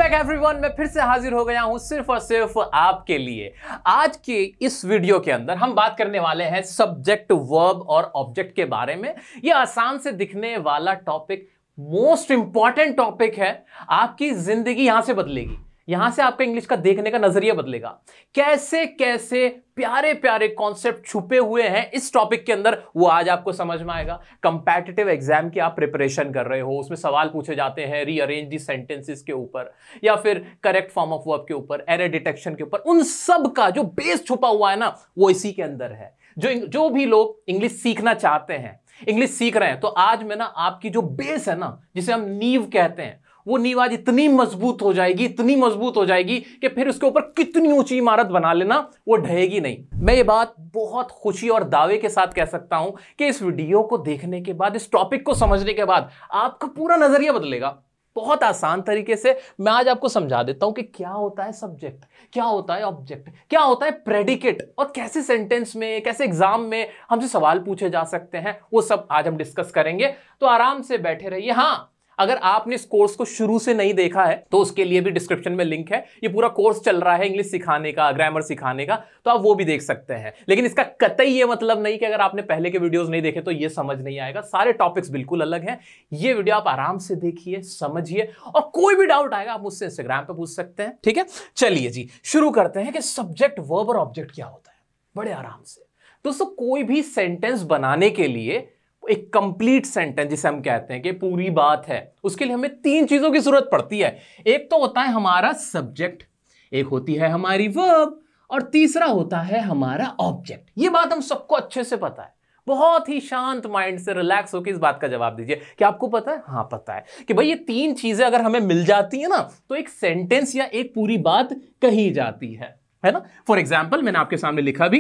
Back everyone, मैं फिर से हाजिर हो गया हूं सिर्फ और सिर्फ आपके लिए। आज के इस वीडियो के अंदर हम बात करने वाले हैं सब्जेक्ट, वर्ब और ऑब्जेक्ट के बारे में। यह आसान से दिखने वाला टॉपिक मोस्ट इंपॉर्टेंट टॉपिक है। आपकी जिंदगी यहां से बदलेगी, यहां से आपका इंग्लिश का देखने का नजरिया बदलेगा। कैसे कैसे प्यारे प्यारे कॉन्सेप्ट छुपे हुए हैं इस टॉपिक के अंदर, वो आज आपको समझ में आएगा। कंपैटिटिव एग्जाम की आप प्रिपरेशन कर रहे हो, उसमें सवाल पूछे जाते हैं रीअरेंज दी सेंटेंसेस के ऊपर या फिर करेक्ट फॉर्म ऑफ वर्ब के ऊपर, एरर डिटेक्शन के ऊपर, उन सब का जो बेस छुपा हुआ है ना, वो इसी के अंदर है। जो भी लोग इंग्लिश सीखना चाहते हैं, इंग्लिश सीख रहे हैं, तो आज में ना आपकी जो बेस है ना, जिसे हम नींव कहते हैं, वो नींव आज इतनी मजबूत हो जाएगी, इतनी मजबूत हो जाएगी कि फिर उसके ऊपर कितनी ऊंची इमारत बना लेना, वो ढहेगी नहीं। मैं ये बात बहुत खुशी और दावे के साथ कह सकता हूं कि इस वीडियो को देखने के बाद, इस टॉपिक को समझने के बाद आपका पूरा नजरिया बदलेगा। बहुत आसान तरीके से मैं आज आपको समझा देता हूं कि क्या होता है सब्जेक्ट, क्या होता है ऑब्जेक्ट, क्या होता है प्रेडिकेट, और कैसे सेंटेंस में, कैसे एग्जाम में हमसे सवाल पूछे जा सकते हैं, वो सब आज हम डिस्कस करेंगे। तो आराम से बैठे रहिए। हाँ, अगर आपने इस कोर्स को शुरू से नहीं देखा है तो उसके लिए भी डिस्क्रिप्शन में लिंक है। ये पूरा कोर्स चल रहा है इंग्लिश सिखाने का, ग्रामर सिखाने का, तो आप वो भी देख सकते हैं। लेकिन इसका कतई ये मतलब नहीं कि अगर आपने पहले के वीडियोस नहीं देखे तो ये समझ नहीं आएगा। सारे टॉपिक्स बिल्कुल अलग हैं। ये वीडियो आप आराम से देखिए, समझिए, और कोई भी डाउट आएगा आप मुझसे इंस्टाग्राम पे पूछ सकते हैं। ठीक है, चलिए जी शुरू करते हैं कि सब्जेक्ट, वर्ब और ऑब्जेक्ट क्या होता है, बड़े आराम से। दोस्तों, कोई भी सेंटेंस बनाने के लिए, एक कंप्लीट सेंटेंस जिसे हम कहते हैं कि पूरी बात है, उसके लिए हमें तीन चीजों की जरूरत पड़ती है। एक तो होता है हमारा सब्जेक्ट, एक होती है हमारी वर्ब, और तीसरा होता है हमारा ऑब्जेक्ट। ये बात हम सबको अच्छे से पता है। बहुत ही शांत माइंड से रिलैक्स होकर इस बात का जवाब दीजिए कि आपको पता है। हाँ पता है कि भाई ये तीन चीजें अगर हमें मिल जाती है ना, तो एक सेंटेंस या एक पूरी बात कही जाती है ना। फॉर एग्जाम्पल, मैंने आपके सामने लिखा भी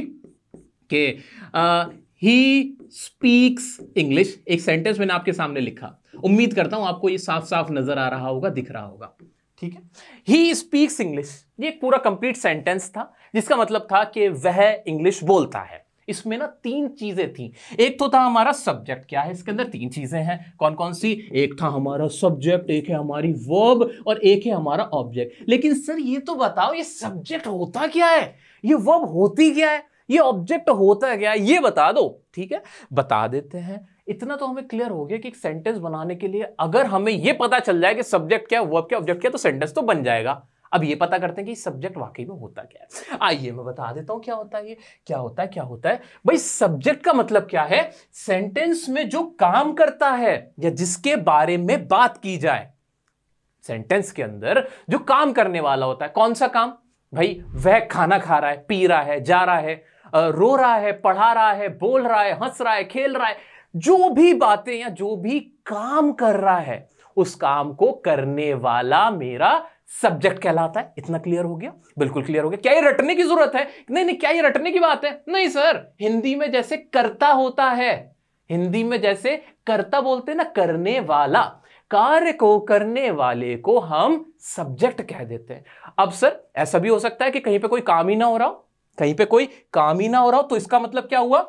कि ही स्पीक्स इंग्लिश। एक सेंटेंस मैंने आपके सामने लिखा, उम्मीद करता हूं आपको ये साफ साफ नजर आ रहा होगा, दिख रहा होगा। ठीक है, ही स्पीक्स इंग्लिश, ये एक पूरा कंप्लीट सेंटेंस था, जिसका मतलब था कि वह इंग्लिश बोलता है। इसमें ना तीन चीजें थी। एक तो था हमारा सब्जेक्ट। क्या है इसके अंदर? तीन चीजें हैं। कौन कौन सी? एक था हमारा सब्जेक्ट, एक है हमारी वर्ब, और एक है हमारा ऑब्जेक्ट। लेकिन सर ये तो बताओ, ये सब्जेक्ट होता क्या है, ये वर्ब होती क्या है, ये ऑब्जेक्ट होता क्या है, ये बता दो। ठीक है, बता देते हैं। इतना तो हमें क्लियर हो गया कि एक सेंटेंस बनाने के लिए अगर हमें ये पता चल जाए कि सब्जेक्ट क्या, वर्ब क्या, ऑब्जेक्ट क्या, तो सेंटेंस तो बन जाएगा। अब ये पता करते हैं कि सब्जेक्ट वाकई में होता क्या है। आइए मैं बता देता हूं क्या होता है ये, क्या होता है, क्या होता है। भाई सब्जेक्ट का मतलब क्या है? सेंटेंस में जो काम करता है या जिसके बारे में बात की जाए। सेंटेंस के अंदर जो काम करने वाला होता है। कौन सा काम? भाई वह खाना खा रहा है, पी रहा है, जा रहा है, रो रहा है, पढ़ा रहा है, बोल रहा है, हंस रहा है, खेल रहा है, जो भी बातें या जो भी काम कर रहा है, उस काम को करने वाला मेरा सब्जेक्ट कहलाता है। इतना क्लियर हो गया? बिल्कुल क्लियर हो गया। क्या ये रटने की जरूरत है? नहीं नहीं, क्या ये रटने की बात है? नहीं सर, हिंदी में जैसे कर्ता होता है, हिंदी में जैसे कर्ता बोलते हैं ना, करने वाला, कार्य को करने वाले को हम सब्जेक्ट कह देते हैं। अब सर ऐसा भी हो सकता है कि कहीं पे कोई काम ही ना हो रहा हो, कहीं पे कोई काम ही ना हो रहा हो, तो इसका मतलब क्या हुआ?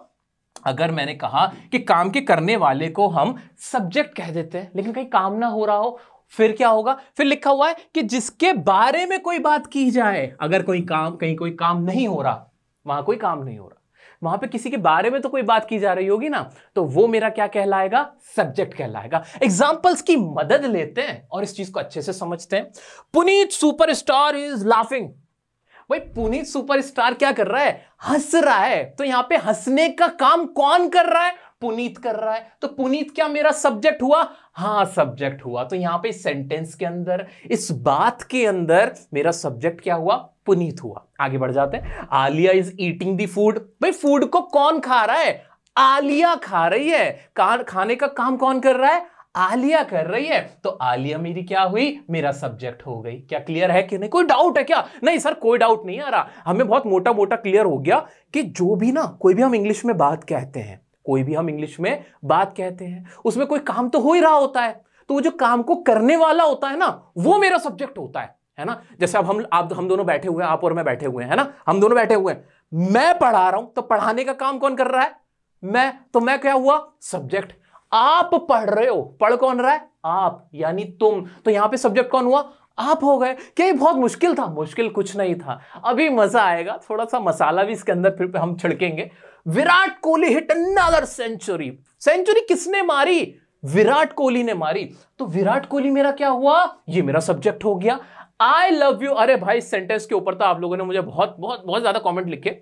अगर मैंने कहा कि काम के करने वाले को हम सब्जेक्ट कह देते हैं, लेकिन कहीं काम ना हो रहा हो, फिर क्या होगा? फिर लिखा हुआ है कि जिसके बारे में कोई बात की जाए। अगर कोई काम, कहीं कोई काम नहीं हो रहा, वहां कोई काम नहीं हो रहा, वहां पे किसी के बारे में तो कोई बात की जा रही होगी ना, तो वो मेरा क्या कहलाएगा? सब्जेक्ट कहलाएगा। एग्जांपल्स की मदद लेते हैं और इस चीज को अच्छे से समझते हैं। Puneet superstar is laughing. भाई पुनीत सुपरस्टार क्या कर रहा है? हंस रहा है। तो यहां पे हंसने का काम कौन कर रहा है? पुनीत कर रहा है। तो पुनीत क्या मेरा सब्जेक्ट हुआ? हाँ सब्जेक्ट हुआ। तो यहां पे इस सेंटेंस के अंदर, इस बात के अंदर मेरा सब्जेक्ट क्या हुआ? पुनीत हुआ। आगे बढ़ जाते हैं। Alia is eating the food. भाई फूड को कौन खा रहा है? आलिया खा रही है। खाने का काम कौन कर रहा है? आलिया कर रही है। तो आलिया मेरी क्या हुई? मेरा सब्जेक्ट हो गई। क्या क्लियर है कि नहीं? कोई डाउट है क्या? नहीं सर कोई डाउट नहीं आ रहा, हमें बहुत मोटा मोटा क्लियर हो गया कि जो भी ना, कोई भी हम इंग्लिश में बात कहते हैं, कोई भी हम इंग्लिश में बात कहते हैं, उसमें कोई काम तो हो ही रहा होता है, तो वो जो काम को करने वाला होता है ना, वो मेरा सब्जेक्ट होता है ना। जैसे अब हम दोनों बैठे हुए हैं, आप और मैं बैठे हुए हैं ना, हम दोनों बैठे हुए हैं, मैं पढ़ा रहा हूं, तो पढ़ाने का काम कौन कर रहा है? मैं। तो मैं क्या हुआ? सब्जेक्ट। आप पढ़ रहे हो, पढ़ कौन रहा है? आप, यानी तुम। तो यहां पे सब्जेक्ट कौन हुआ? आप हो गए। क्या ये बहुत मुश्किल था? मुश्किल कुछ नहीं था। अभी मजा आएगा, थोड़ा सा मसाला भी इसके अंदर फिर हम छिड़केंगे। Virat Kohli hit another century. Century किसने मारी? विराट कोहली ने मारी। तो विराट कोहली मेरा क्या हुआ? ये मेरा सब्जेक्ट हो गया। I love you. अरे भाई, इस सेंटेंस के ऊपर तो आप लोगों ने मुझे बहुत बहुत बहुत ज्यादा कमेंट लिखे।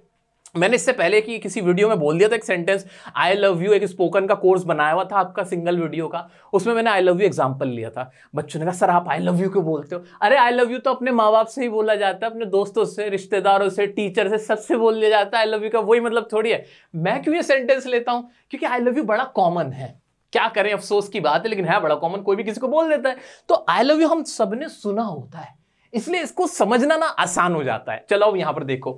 मैंने इससे पहले कि किसी वीडियो में बोल दिया था एक सेंटेंस, आई लव यू। एक स्पोकन का कोर्स बनाया हुआ था आपका सिंगल वीडियो का, उसमें मैंने आई लव यू एग्जांपल लिया था। बच्चों ने कहा सर आप आई लव यू क्यों बोलते हो? अरे आई लव यू तो अपने माँ बाप से ही बोला जाता है, अपने दोस्तों से, रिश्तेदारों से, टीचर से, सबसे बोल लिया जाता है। आई लव यू का वही मतलब थोड़ी है। मैं क्यों ये सेंटेंस लेता हूं? क्योंकि आई लव यू बड़ा कॉमन है। क्या करें, अफसोस की बात है, लेकिन है बड़ा कॉमन, कोई भी किसी को बोल देता है। तो आई लव यू हम सबने सुना होता है, इसलिए इसको समझना ना आसान हो जाता है। चलो अब यहां पर देखो,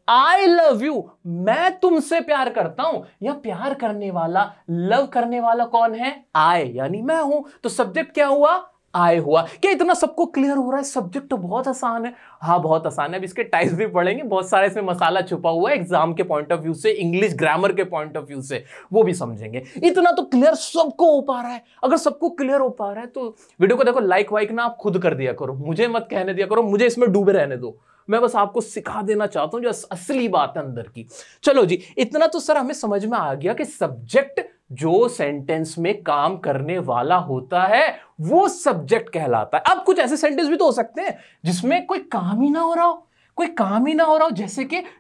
आई लव यू, मैं तुमसे प्यार करता हूं। या प्यार करने वाला, लव करने वाला कौन है? आई, यानी मैं हूं। तो सब्जेक्ट क्या हुआ? आई हुआ। क्या इतना सबको क्लियर हो रहा है? सब्जेक्ट तो बहुत आसान है। हाँ बहुत आसान है। अब इसके टाइप्स भी पढ़ेंगे, बहुत सारे इसमें मसाला छुपा हुआ है एग्जाम के पॉइंट ऑफ व्यू से, इंग्लिश ग्रामर के पॉइंट ऑफ व्यू से, वो भी समझेंगे। इतना तो क्लियर सबको हो पा रहा है। अगर सबको क्लियर हो पा रहा है तो वीडियो को देखो, लाइक वाइक ना आप खुद कर दिया करो, मुझे मत कहने दिया करो, मुझे इसमें डूबे रहने दो। मैं बस आपको सिखा देना चाहता हूं जो असली बात है अंदर की। चलो जी, इतना तो सर हमें समझ में आ गया कि सब्जेक्ट जो सेंटेंस में काम करने वाला होता है वो सब्जेक्ट कहलाता है। अब कुछ ऐसे सेंटेंस भी तो हो सकते हैं जिसमें कोई काम ही ना हो रहा हो, कोई काम ही ना हो रहा हो।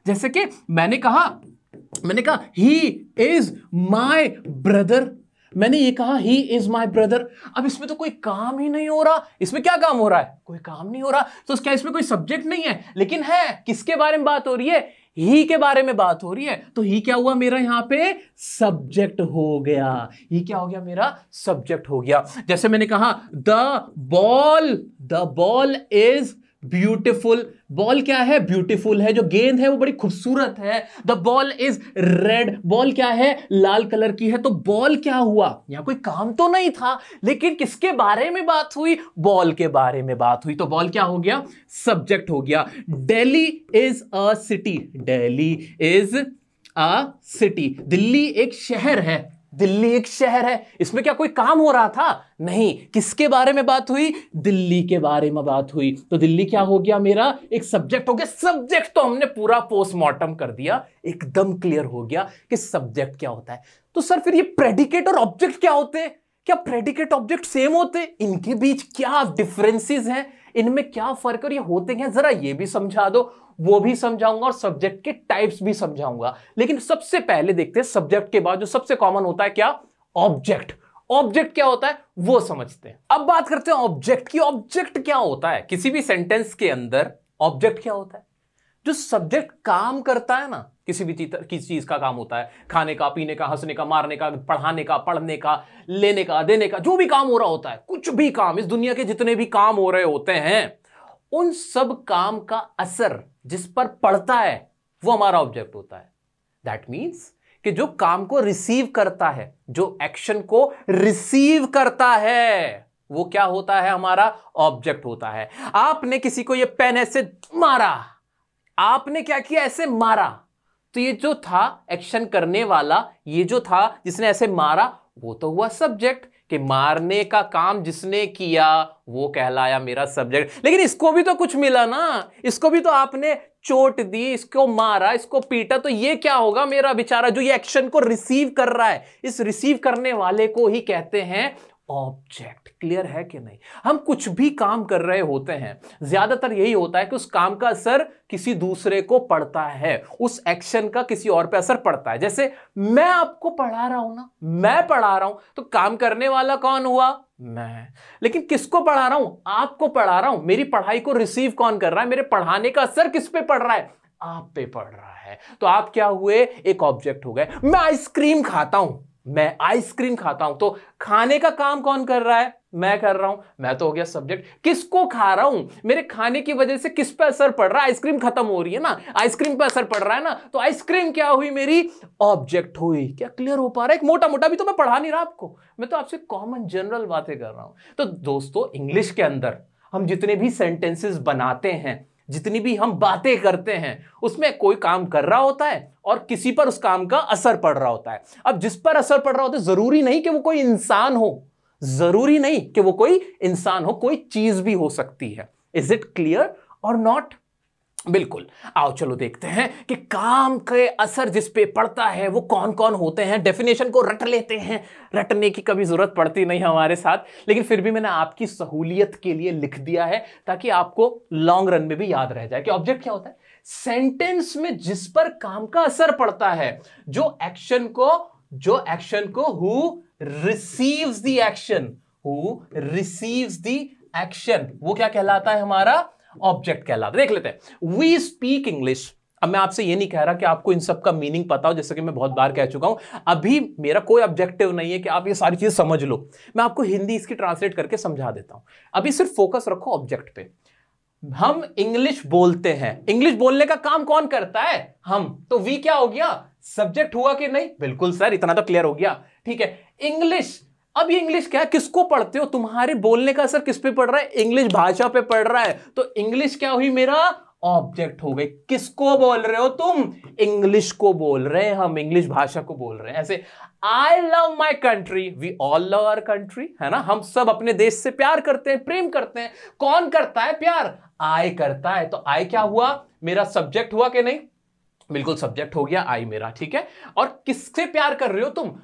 जैसे कि मैंने कहा ही इज माय ब्रदर। मैंने ये कहा ही इज माय ब्रदर। अब इसमें तो कोई काम ही नहीं हो रहा। इसमें क्या काम हो रहा है? कोई काम नहीं हो रहा। तो क्या इसमें कोई सब्जेक्ट नहीं है? लेकिन है। किसके बारे में बात हो रही है? ही के बारे में बात हो रही है। तो ही क्या हुआ मेरा? यहां पे सब्जेक्ट हो गया। ही क्या हो गया? मेरा सब्जेक्ट हो गया। जैसे मैंने कहा the ball is beautiful. Ball क्या है? ब्यूटीफुल है। जो गेंद है वो बड़ी खूबसूरत है। The ball is red. Ball क्या है? लाल कलर की है। तो बॉल क्या हुआ? यहां कोई काम तो नहीं था, लेकिन किसके बारे में बात हुई? बॉल के बारे में बात हुई। तो बॉल क्या हो गया? सब्जेक्ट हो गया। Delhi is a city. Delhi is a city. Delhi एक शहर है। दिल्ली एक शहर है। इसमें क्या कोई काम हो रहा था? नहीं। किसके बारे में बात हुई? दिल्ली के बारे में बात हुई। तो दिल्ली क्या हो गया? मेरा एक सब्जेक्ट हो गया। सब्जेक्ट तो हमने पूरा पोस्टमार्टम कर दिया, एकदम क्लियर हो गया कि सब्जेक्ट क्या होता है। तो सर फिर ये प्रेडिकेट और ऑब्जेक्ट क्या होते हैं? क्या प्रेडिकेट ऑब्जेक्ट सेम होते हैं? इनके बीच क्या डिफरेंसेस हैं? इनमें क्या फर्क और ये होते हैं, जरा ये भी समझा दो। वो भी समझाऊंगा और सब्जेक्ट के टाइप्स भी समझाऊंगा। लेकिन सबसे पहले देखते हैं सब्जेक्ट के बाद जो सबसे कॉमन होता है क्या? ऑब्जेक्ट। ऑब्जेक्ट क्या होता है वो समझते हैं। अब बात करते हैं ऑब्जेक्ट की। ऑब्जेक्ट क्या होता है? किसी भी सेंटेंस के अंदर ऑब्जेक्ट क्या होता है? जो सब्जेक्ट काम करता है ना, किसी भी चीज का काम होता है, खाने का, पीने का, हंसने का, मारने का, पढ़ाने का, पढ़ने का, लेने का, देने का, जो भी काम हो रहा होता है, कुछ भी काम, इस दुनिया के जितने भी काम हो रहे होते हैं, उन सब काम का असर जिस पर पड़ता है वो हमारा ऑब्जेक्ट होता है। दैट मीन्स कि जो काम को रिसीव करता है, जो एक्शन को रिसीव करता है, वो क्या होता है? हमारा ऑब्जेक्ट होता है। आपने किसी को ये पेन ऐसे मारा, आपने क्या किया? ऐसे मारा। तो ये जो था एक्शन करने वाला, ये जो था जिसने ऐसे मारा, वो तो हुआ सब्जेक्ट। कि मारने का काम जिसने किया वो कहलाया मेरा सब्जेक्ट। लेकिन इसको भी तो कुछ मिला ना, इसको भी तो आपने चोट दी, इसको मारा, इसको पीटा, तो ये क्या होगा? मेरा बेचारा जो ये एक्शन को रिसीव कर रहा है, इस रिसीव करने वाले को ही कहते हैं ऑब्जेक्ट। क्लियर है कि नहीं? हम कुछ भी काम कर रहे होते हैं, ज्यादातर यही होता है कि उस काम का असर किसी दूसरे को पड़ता है, उस एक्शन का किसी और पे असर पड़ता है। जैसे मैं आपको पढ़ा रहा हूं ना, मैं पढ़ा रहा हूं, तो काम करने वाला कौन हुआ? मैं। लेकिन किसको पढ़ा रहा हूं? आपको पढ़ा रहा हूं। मेरी पढ़ाई को रिसीव कौन कर रहा है? मेरे पढ़ाने का असर किस पे पड़ रहा है? आप पे पड़ रहा है। तो आप क्या हुए? एक ऑब्जेक्ट हो गए। मैं आइसक्रीम खाता हूं, मैं आइसक्रीम खाता हूं, तो खाने का काम कौन कर रहा है? मैं कर रहा हूं। मैं तो हो गया सब्जेक्ट। किसको खा रहा हूं? मेरे खाने की वजह से किस पे असर पड़ रहा है? आइसक्रीम खत्म हो रही है ना, आइसक्रीम पे असर पड़ रहा है ना, तो आइसक्रीम क्या हुई? मेरी ऑब्जेक्ट हुई। क्या क्लियर हो पा रहा है? एक मोटा मोटा भी तो मैं पढ़ा नहीं रहा आपको, मैं तो आपसे कॉमन जनरल बातें कर रहा हूं। तो दोस्तों, इंग्लिश के अंदर हम जितने भी सेंटेंसेस बनाते हैं, जितनी भी हम बातें करते हैं, उसमें कोई काम कर रहा होता है और किसी पर उस काम का असर पड़ रहा होता है। अब जिस पर असर पड़ रहा होता है, जरूरी नहीं कि वो कोई इंसान हो, जरूरी नहीं कि वो कोई इंसान हो, कोई चीज भी हो सकती है। इज इट क्लियर और नॉट? बिल्कुल। आओ चलो देखते हैं कि काम के असर जिस पे पड़ता है वो कौन कौन होते हैं। डेफिनेशन को रट लेते हैं, रटने की कभी जरूरत पड़ती नहीं हमारे साथ, लेकिन फिर भी मैंने आपकी सहूलियत के लिए लिख दिया है ताकि आपको लॉन्ग रन में भी याद रह जाए कि ऑब्जेक्ट क्या होता है। सेंटेंस में जिस पर काम का असर पड़ता है, जो एक्शन को हु रिसीव्स द एक्शन, वो क्या कहलाता है? हमारा ऑब्जेक्ट कहलाता है। देख लेते हैं। We speak English. अब मैं आपसे ये नहीं कह रहा कि आपको इन सब का मीनिंग पता हो, जैसे कि मैं बहुत बार कह चुका हूं। अभी मेरा कोई ऑब्जेक्टिव नहीं है कि आप ये सारी चीजें समझ लो, मैं आपको हिंदी इसकी ट्रांसलेट करके समझा देता हूं। अभी सिर्फ फोकस रखो ऑब्जेक्ट पे। हम इंग्लिश बोलते हैं, इंग्लिश बोलने का काम कौन करता है? हम। तो वी क्या हो गया? सब्जेक्ट हुआ कि नहीं? बिल्कुल सर, इतना तो क्लियर हो गया। ठीक है, इंग्लिश। अब ये इंग्लिश क्या है? किसको पढ़ते हो? तुम्हारे बोलने का असर किस पे पड़ रहा है? इंग्लिश भाषा पे पड़ रहा है। तो इंग्लिश क्या हुई? मेरा ऑब्जेक्ट हो गई। किसको बोल रहे हो तुम? इंग्लिश को बोल रहे हैं हम, इंग्लिश भाषा को बोल रहे हैं। ऐसे I love my country, we all love our country, है ना? हम सब अपने देश से प्यार करते हैं, प्रेम करते हैं। कौन करता है प्यार? आई करता है। तो आई क्या हुआ? मेरा सब्जेक्ट हुआ कि नहीं? बिल्कुल सब्जेक्ट हो गया आई मेरा। ठीक है, और किससे प्यार कर रहे हो तुम?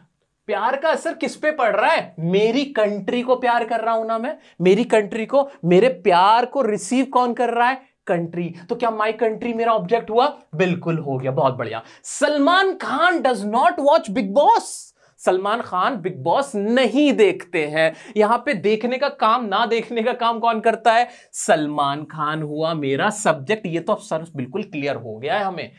प्यार का असर किस पे पड़ रहा है? मेरी कंट्री को प्यार कर रहा हूं ना मैं, मेरी कंट्री को। मेरे प्यार को रिसीव कौन कर रहा है? कंट्री। तो क्या माई कंट्री मेरा ऑब्जेक्ट हुआ? बिल्कुल हो गया, बहुत बढ़िया। Salman Khan does not watch big boss. Salman Khan big boss नहीं देखते हैं। यहां पे देखने का काम, ना देखने का काम कौन करता है? सलमान खान हुआ मेरा सब्जेक्ट। ये तो अब सर बिल्कुल क्लियर हो गया है हमें।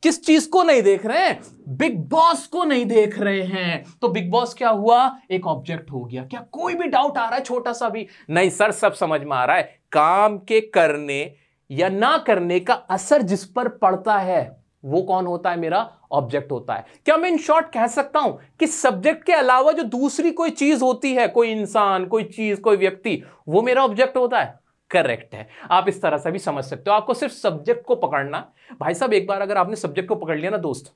किस चीज को नहीं देख रहे हैं? बिग बॉस को नहीं देख रहे हैं। तो बिग बॉस क्या हुआ? एक ऑब्जेक्ट हो गया। क्या कोई भी डाउट आ रहा है छोटा सा भी? नहीं सर, सब समझ में आ रहा है। काम के करने या ना करने का असर जिस पर पड़ता है वो कौन होता है? मेरा ऑब्जेक्ट होता है। क्या मैं इन शॉर्ट कह सकता हूं कि सब्जेक्ट के अलावा जो दूसरी कोई चीज होती है, कोई इंसान, कोई चीज, कोई व्यक्ति, वो मेरा ऑब्जेक्ट होता है? करेक्ट है। आप इस तरह से भी समझ सकते हो। आपको सिर्फ सब्जेक्ट को पकड़ना। भाई साहब, एक बार अगर आपने सब्जेक्ट को पकड़ लिया ना दोस्त,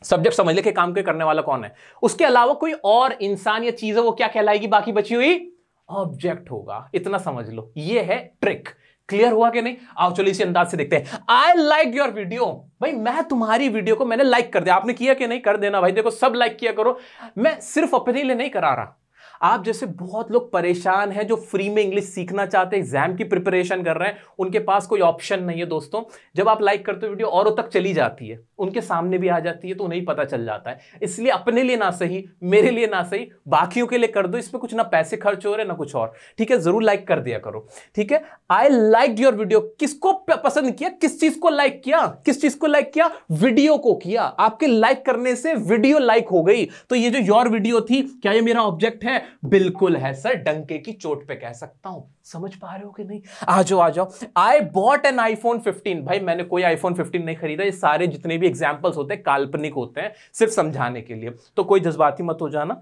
सब्जेक्ट समझ ले कि काम के करने वाला कौन है, उसके अलावा कोई और इंसान या चीज है, वो क्या कहलाएगी? बाकी बची हुई ऑब्जेक्ट होगा। इतना समझ लो, ये है ट्रिक। क्लियर हुआ कि नहीं? आओ चलो इसी अंदाज से देखते हैं। I like your video. भाई मैं तुम्हारी वीडियो को मैंने लाइक कर दिया, आपने किया कि नहीं? कर देना भाई, देखो सब लाइक किया करो। मैं सिर्फ अपने लिए नहीं करा रहा। आप जैसे बहुत लोग परेशान हैं जो फ्री में इंग्लिश सीखना चाहते हैं, एग्जाम की प्रिपरेशन कर रहे हैं, उनके पास कोई ऑप्शन नहीं है दोस्तों। जब आप लाइक करते हो वीडियो औरों तक चली जाती है, उनके सामने भी आ जाती है, तो उन्हें पता चल जाता है। इसलिए अपने लिए ना सही, मेरे लिए ना सही, बाकियों के लिए कर दो। इसमें कुछ ना पैसे खर्च हो रहे ना कुछ और। ठीक है, जरूर लाइक कर दिया करो। ठीक है, आई लाइक योर वीडियो। किसको पसंद किया? किस चीज को लाइक किया? किस चीज को लाइक किया? वीडियो को किया। आपके लाइक करने से वीडियो लाइक हो गई। तो ये जो योर वीडियो थी, क्या ये मेरा ऑब्जेक्ट है? बिल्कुल है सर, डंके की चोट पे कह सकता हूं। समझ पा रहे हो कि नहीं? आ जाओ आ जाओ। I bought an iPhone 15। भाई मैंने कोई आईफोन 15 नहीं खरीदा। ये सारे जितने भी एग्जांपल्स होते हैं काल्पनिक होते हैं, सिर्फ समझाने के लिए। तो कोई जज्बाती मत हो जाना।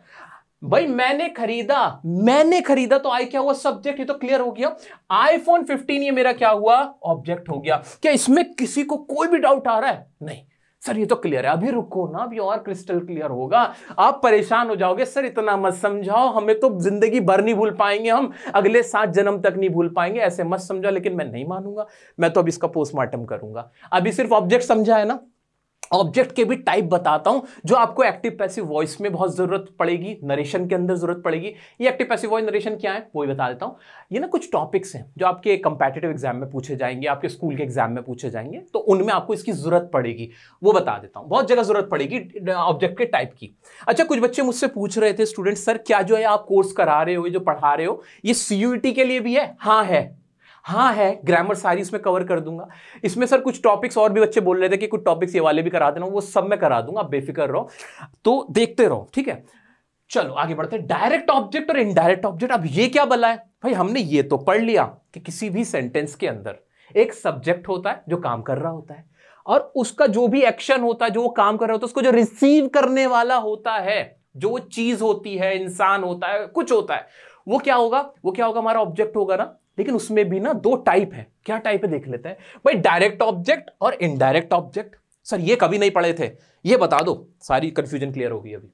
भाई मैंने खरीदा तो आई क्या हुआ? सब्जेक्ट। ये तो क्लियर हो गया। आईफोन 15 ये मेरा क्या हुआ? ऑब्जेक्ट हो गया। क्या इसमें किसी को कोई भी डाउट आ रहा है? नहीं सर, ये तो क्लियर है। अभी रुको ना, अभी और क्रिस्टल क्लियर होगा। आप परेशान हो जाओगे, सर इतना मत समझाओ, हमें तो जिंदगी भर नहीं भूल पाएंगे, हम अगले 7 जन्म तक नहीं भूल पाएंगे। ऐसे मत समझाओ। लेकिन मैं नहीं मानूंगा, मैं तो अब इसका पोस्टमार्टम करूंगा। अभी सिर्फ ऑब्जेक्ट समझा है ना। ऑब्जेक्ट के भी टाइप बताता हूं जो आपको एक्टिव पैसिव वॉइस में बहुत जरूरत पड़ेगी, नरेशन के अंदर जरूरत पड़ेगी। ये एक्टिव पैसिव वॉइस नरेशन क्या है वो बता देता हूं। ये ना कुछ टॉपिक्स हैं जो आपके कंपेटिटिव एग्जाम में पूछे जाएंगे, आपके स्कूल के एग्जाम में पूछे जाएंगे, तो उनमें आपको इसकी जरूरत पड़ेगी। वो बता देता हूं, बहुत जगह जरूरत पड़ेगी ऑब्जेक्ट के टाइप की। अच्छा, कुछ बच्चे मुझसे पूछ रहे थे, स्टूडेंट सर क्या जो है आप कोर्स करा रहे हो, ये जो पढ़ा रहे हो, ये CUET के लिए भी है? हाँ है। ग्रामर सारी इसमें कवर कर दूंगा। इसमें सर कुछ टॉपिक्स और भी बच्चे बोल रहे थे कि कुछ टॉपिक्स ये वाले भी करा देना, वो सब मैं करा दूंगा, आप बेफिक्र रहो। तो देखते रहो, ठीक है। चलो आगे बढ़ते हैं। डायरेक्ट ऑब्जेक्ट और इनडायरेक्ट ऑब्जेक्ट। अब ये क्या बला है भाई? हमने ये तो पढ़ लिया कि किसी भी सेंटेंस के अंदर एक सब्जेक्ट होता है जो काम कर रहा होता है, और उसका जो भी एक्शन होता है, जो वो काम कर रहा होता है, उसको जो रिसीव करने वाला होता है, जो वो चीज होती है, इंसान होता है, कुछ होता है, वो क्या होगा? हमारा ऑब्जेक्ट होगा ना। लेकिन उसमें भी ना 2 टाइप है। क्या टाइप है देख लेते हैं भाई। डायरेक्ट ऑब्जेक्ट और इनडायरेक्ट ऑब्जेक्ट। सर ये कभी नहीं पढ़े थे, ये बता दो, सारी कंफ्यूजन क्लियर होगी अभी।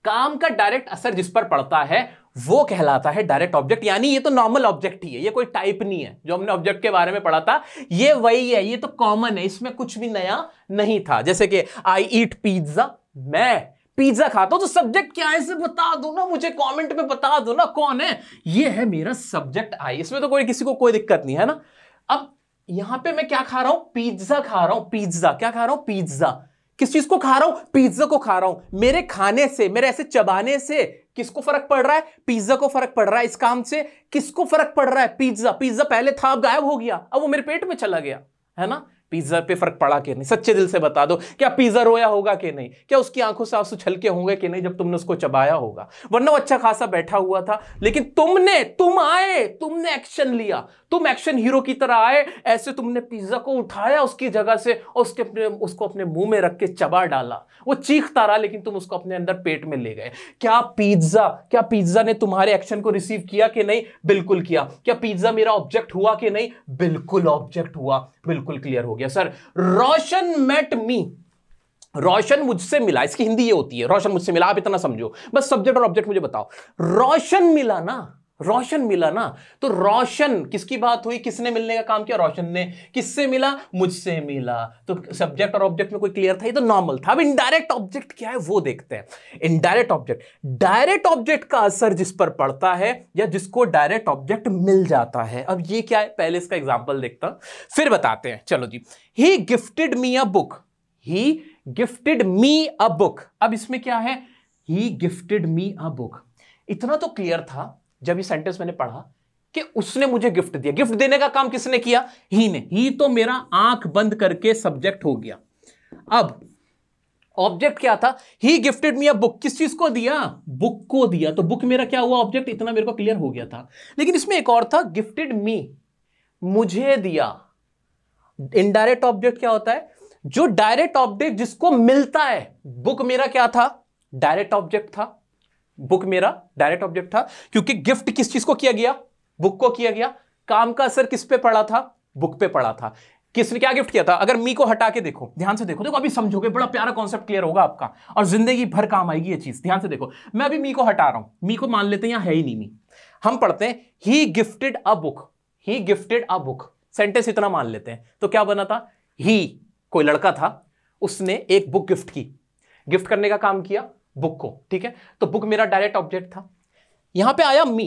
काम का डायरेक्ट असर जिस पर पड़ता है वो कहलाता है डायरेक्ट ऑब्जेक्ट। यानी ये तो नॉर्मल ऑब्जेक्ट ही है, ये कोई टाइप नहीं है। जो हमने ऑब्जेक्ट के बारे में पढ़ा था ये वही है, ये तो कॉमन है, इसमें कुछ भी नया नहीं था। जैसे कि आई ईट पिज्जा, मैं पिज्जा खाता हूं, तो सब्जेक्ट क्या है इसे बता दो ना मुझे, कमेंट में बता दो ना कौन है, ये है मेरा सब्जेक्ट आई। इसमें तो कोई किसी को कोई दिक्कत नहीं है ना। अब यहां पे मैं क्या खा रहा हूं, पिज्जा खा रहा हूं, पिज्जा क्या खा रहा हूं, पिज्जा। किस चीज को खा रहा हूं, पिज्जा को खा रहा हूं। मेरे खाने से, मेरे ऐसे चबाने से किसको फर्क पड़ रहा है, पिज्जा को फर्क पड़ रहा है। इस काम से किसको फर्क पड़ रहा है, पिज्जा। पिज्जा पहले था, अब गायब हो गया, अब वो मेरे पेट में चला गया, है ना। पिज्जा पे फर्क पड़ा कि नहीं, सच्चे दिल से बता दो। क्या पिज्जा रोया होगा कि नहीं, क्या उसकी आंखों से आंसू छलके होंगे कि नहीं जब तुमने उसको चबाया होगा, वरना वो अच्छा खासा बैठा हुआ था। लेकिन तुम आए, तुमने एक्शन लिया, तुम एक्शन हीरो की तरह आए, ऐसे तुमने पिज्जा को उठाया उसकी जगह से और उसको अपने मुंह में रख के चबा डाला। वो चीखता रहा लेकिन तुम उसको अपने अंदर पेट में ले गए। क्या पिज्जा ने तुम्हारे एक्शन को रिसीव किया कि नहीं, बिल्कुल किया। क्या पिज्जा मेरा ऑब्जेक्ट हुआ कि नहीं, बिल्कुल ऑब्जेक्ट हुआ। बिल्कुल क्लियर हो गया सर। रोशन मेट मी, रोशन मुझसे मिला, इसकी हिंदी ये होती है, रोशन मुझसे मिला। आप इतना समझो बस, सब्जेक्ट और ऑब्जेक्ट मुझे बताओ। रोशन मिला ना, रोशन मिला ना, तो रोशन किसकी बात हुई, किसने मिलने का काम किया, रोशन ने। किससे मिला, मुझसे मिला। तो सब्जेक्ट और ऑब्जेक्ट में कोई क्लियर था, ये तो नॉर्मल था। अब इनडायरेक्ट ऑब्जेक्ट क्या है वो देखते हैं। इनडायरेक्ट ऑब्जेक्ट, डायरेक्ट ऑब्जेक्ट का असर जिस पर पड़ता है या जिसको डायरेक्ट ऑब्जेक्ट मिल जाता है। अब ये क्या है, पहले इसका एग्जाम्पल देखता हूं फिर बताते हैं। चलो जी, he gifted me a book, he gifted me a book. अब इसमें क्या है, ही गिफ्टेड मी अ बुक। इतना तो क्लियर था जब ये सेंटेंस मैंने पढ़ा कि उसने मुझे गिफ्ट दिया। गिफ्ट देने का काम किसने किया, ही ने। ही तो मेरा आंख बंद करके सब्जेक्ट हो गया। अब ऑब्जेक्ट क्या था, ही गिफ्टेड मी अ बुक। किस चीज को दिया, बुक को दिया। तो बुक मेरा क्या हुआ, ऑब्जेक्ट। इतना मेरे को क्लियर हो गया था। लेकिन इसमें एक और था, गिफ्टेड मी, मुझे दिया। इनडायरेक्ट ऑब्जेक्ट क्या होता है, जो डायरेक्ट ऑब्जेक्ट जिसको मिलता है। बुक मेरा क्या था, डायरेक्ट ऑब्जेक्ट था। बुक मेरा डायरेक्ट ऑब्जेक्ट था क्योंकि गिफ्ट किस चीज को किया गया, बुक को किया गया। काम का असर किस पे पड़ा था, बुक पे पड़ा था। किसने क्या गिफ्ट किया था। अगर मी को हटा के देखो, ध्यान से देखो, अभी समझोगे, बड़ा प्यारा कॉन्सेप्ट क्लियर होगा आपका और जिंदगी भर काम आएगी ये चीज। ध्यान से देखो, मैं अभी मी को हटा रहा हूं, मी को मान लेते हैं यहां है ही नहीं मी। हम पढ़ते हैं he gifted a book, he gifted a book. Sentence इतना मान लेते हैं तो क्या बना था, ही कोई लड़का था, उसने एक बुक गिफ्ट की। गिफ्ट करने का काम किया बुक को, ठीक है। तो बुक मेरा डायरेक्ट ऑब्जेक्ट था। यहां पे आया मी।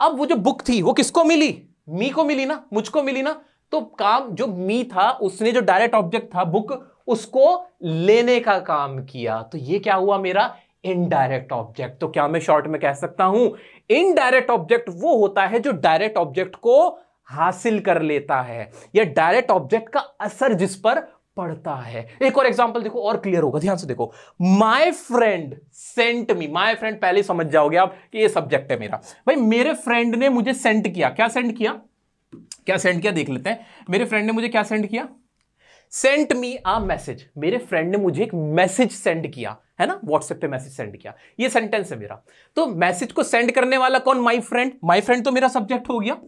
अब वो जो बुक थी वो किसको मिली, मी को मिली ना, मुझको मिली ना। तो काम जो मी था, उसने जो डायरेक्ट ऑब्जेक्ट था बुक, उसको लेने का काम किया। तो ये क्या हुआ, मेरा इनडायरेक्ट ऑब्जेक्ट। तो क्या मैं शॉर्ट में कह सकता हूं, इनडायरेक्ट ऑब्जेक्ट वो होता है जो डायरेक्ट ऑब्जेक्ट को हासिल कर लेता है, या डायरेक्ट ऑब्जेक्ट का असर जिस पर पड़ता है। एक और एग्जांपल देखो और क्लियर होगा, ध्यान से देखो। My friend sent me, my friend पहले समझ जाओगे आप कि ये सब्जेक्ट है मेरा। भाई मेरे फ्रेंड ने मुझे सेंड किया, क्या सेंड किया, क्या सेंड किया देख लेते हैं। मेरे फ्रेंड ने मुझे क्या सेंड किया, सेंट मी अ मैसेज। मेरे फ्रेंड ने मुझे एक मैसेज सेंड किया, है ना, व्हाट्सएप पे मैसेज सेंड किया। ये सेंटेंस है मेरा। तो मैसेज को सेंड करने वाला कौन, माय फ्रेंड। माय फ्रेंड तो मेरा सब्जेक्ट हो गया,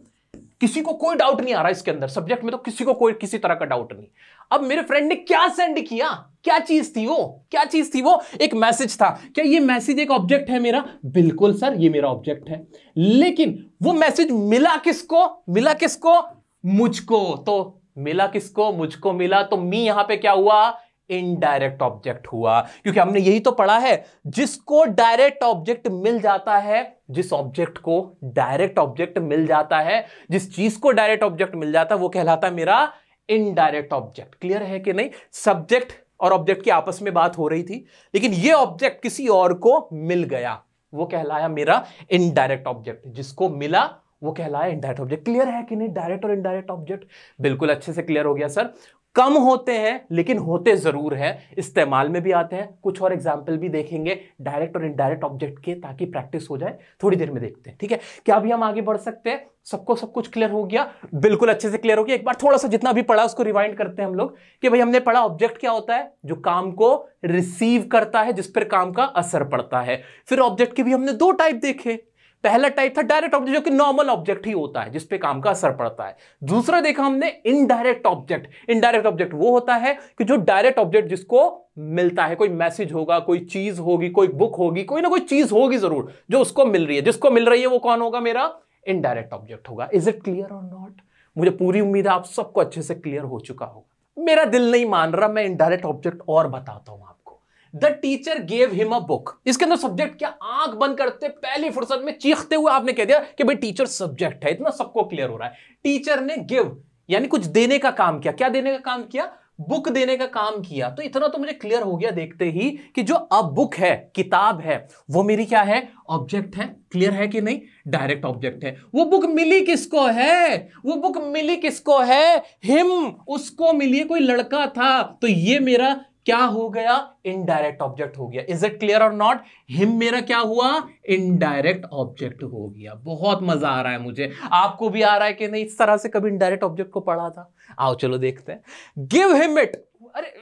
किसी को कोई डाउट नहीं आ रहा इसके अंदर, सब्जेक्ट में तो किसी को कोई किसी तरह का डाउट नहीं। अब मेरे फ्रेंड ने क्या सेंड किया, क्या चीज थी वो, क्या चीज थी वो, एक मैसेज था। क्या ये मैसेज एक ऑब्जेक्ट है मेरा, बिल्कुल सर ये मेरा ऑब्जेक्ट है। लेकिन वो मैसेज मिला किसको, मिला किसको, मुझको। तो मिला किसको, मुझको मिला। तो मी यहां पे क्या हुआ, इनडायरेक्ट ऑब्जेक्ट हुआ, क्योंकि हमने यही तो पढ़ा है, जिसको डायरेक्ट ऑब्जेक्ट मिल जाता है, जिस ऑब्जेक्ट को डायरेक्ट ऑब्जेक्ट मिल जाता है, जिस चीज को डायरेक्ट ऑब्जेक्ट मिल जाता है, वो कहलाता है मेरा इनडायरेक्ट ऑब्जेक्ट। क्लियर है कि नहीं। सब्जेक्ट और ऑब्जेक्ट की आपस में बात हो रही थी, लेकिन ये ऑब्जेक्ट किसी और को मिल गया, वो कहलाया मेरा इनडायरेक्ट ऑब्जेक्ट। जिसको मिला वो कहलाया इनडायरेक्ट ऑब्जेक्ट। क्लियर है कि नहीं, डायरेक्ट और इनडायरेक्ट ऑब्जेक्ट बिल्कुल अच्छे से क्लियर हो गया सर। कम होते हैं लेकिन होते जरूर हैं, इस्तेमाल में भी आते हैं। कुछ और एग्जाम्पल भी देखेंगे डायरेक्ट और इनडायरेक्ट ऑब्जेक्ट के, ताकि प्रैक्टिस हो जाए। थोड़ी देर में देखते हैं, ठीक है। क्या अभी हम आगे बढ़ सकते हैं, सबको सब कुछ क्लियर हो गया, बिल्कुल अच्छे से क्लियर हो गया। एक बार थोड़ा सा जितना भी पढ़ा उसको रिवाइंड करते हैं हम लोग, कि भाई हमने पढ़ा ऑब्जेक्ट क्या होता है, जो काम को रिसीव करता है, जिस पर काम का असर पड़ता है। फिर ऑब्जेक्ट के भी हमने दो टाइप देखे, पहला टाइप था डायरेक्ट ऑब्जेक्ट, जो कि नॉर्मल ऑब्जेक्ट ही होता है, जिस पे काम का असर पड़ता है। दूसरा देखा हमने इनडायरेक्ट ऑब्जेक्ट। इनडायरेक्ट ऑब्जेक्ट वो होता है कि जो डायरेक्ट ऑब्जेक्ट जिसको मिलता है, कोई मैसेज होगा, कोई चीज होगी, कोई बुक होगी, कोई ना कोई चीज होगी जरूर जो उसको मिल रही है, जिसको मिल रही है वो कौन होगा, मेरा इनडायरेक्ट ऑब्जेक्ट होगा। इज इट क्लियर और नॉट? मुझे पूरी उम्मीद है आप सबको अच्छे से क्लियर हो चुका होगा। मेरा दिल नहीं मान रहा, मैं इनडायरेक्ट ऑब्जेक्ट और बताता हूं आपको। The teacher gave him a book. इसके अंदर सब्जेक्ट क्या, आंख बंद करते पहली फुर्सत में चीखते हुए आपने कह दिया कि भाई टीचर सब्जेक्ट है। इतना सबको क्लियर हो रहा है। टीचर ने गिव यानी कुछ देने का काम किया। क्या देने का काम किया? बुक देने का काम किया। तो इतना तो मुझे क्लियर हो गया देखते ही कि जो अब बुक है, किताब है, वो मेरी क्या है, ऑब्जेक्ट है। क्लियर है कि नहीं? डायरेक्ट ऑब्जेक्ट है। वो बुक मिली किसको है? वो बुक मिली किसको है? हिम, उसको मिली, कोई लड़का था। तो ये मेरा क्या हो गया, इनडायरेक्ट ऑब्जेक्ट हो गया। इज इट क्लियर और नॉट? हिम मेरा क्या हुआ, इनडायरेक्ट ऑब्जेक्ट हो गया। बहुत मजा आ रहा है मुझे। आपको भी आ रहा है कि नहीं? इस तरह से कभी इनडायरेक्ट ऑब्जेक्ट को पढ़ा था? आओ चलो देखते हैं। Give him it. अरे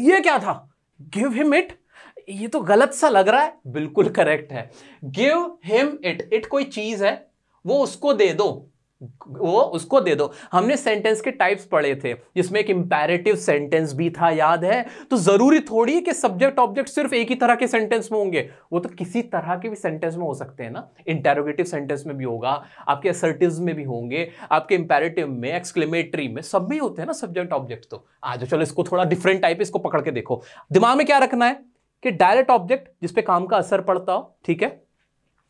ये क्या था? गिव हिम इट, ये तो गलत सा लग रहा है। बिल्कुल करेक्ट है। गिव हिम इट, इट कोई चीज है, वो उसको दे दो, वो उसको दे दो। हमने सेंटेंस के टाइप्स पढ़े थे, जिसमें एक इंपैरेटिव सेंटेंस भी था, याद है? तो जरूरी थोड़ी है कि सब्जेक्ट ऑब्जेक्ट सिर्फ एक ही तरह के सेंटेंस में होंगे। वो तो किसी तरह के भी सेंटेंस में हो सकते हैं ना। इंटेरोगेटिव सेंटेंस में भी होगा, आपके असर्टिव्स में भी होंगे, आपके इंपैरेटिव में, एक्सक्लेमेटरी में, सब में होते हैं ना सब्जेक्ट ऑब्जेक्ट। तो आज चलो इसको थोड़ा डिफरेंट टाइप, इसको पकड़ के देखो। दिमाग में क्या रखना है कि डायरेक्ट ऑब्जेक्ट जिसपे काम का असर पड़ता हो, ठीक है,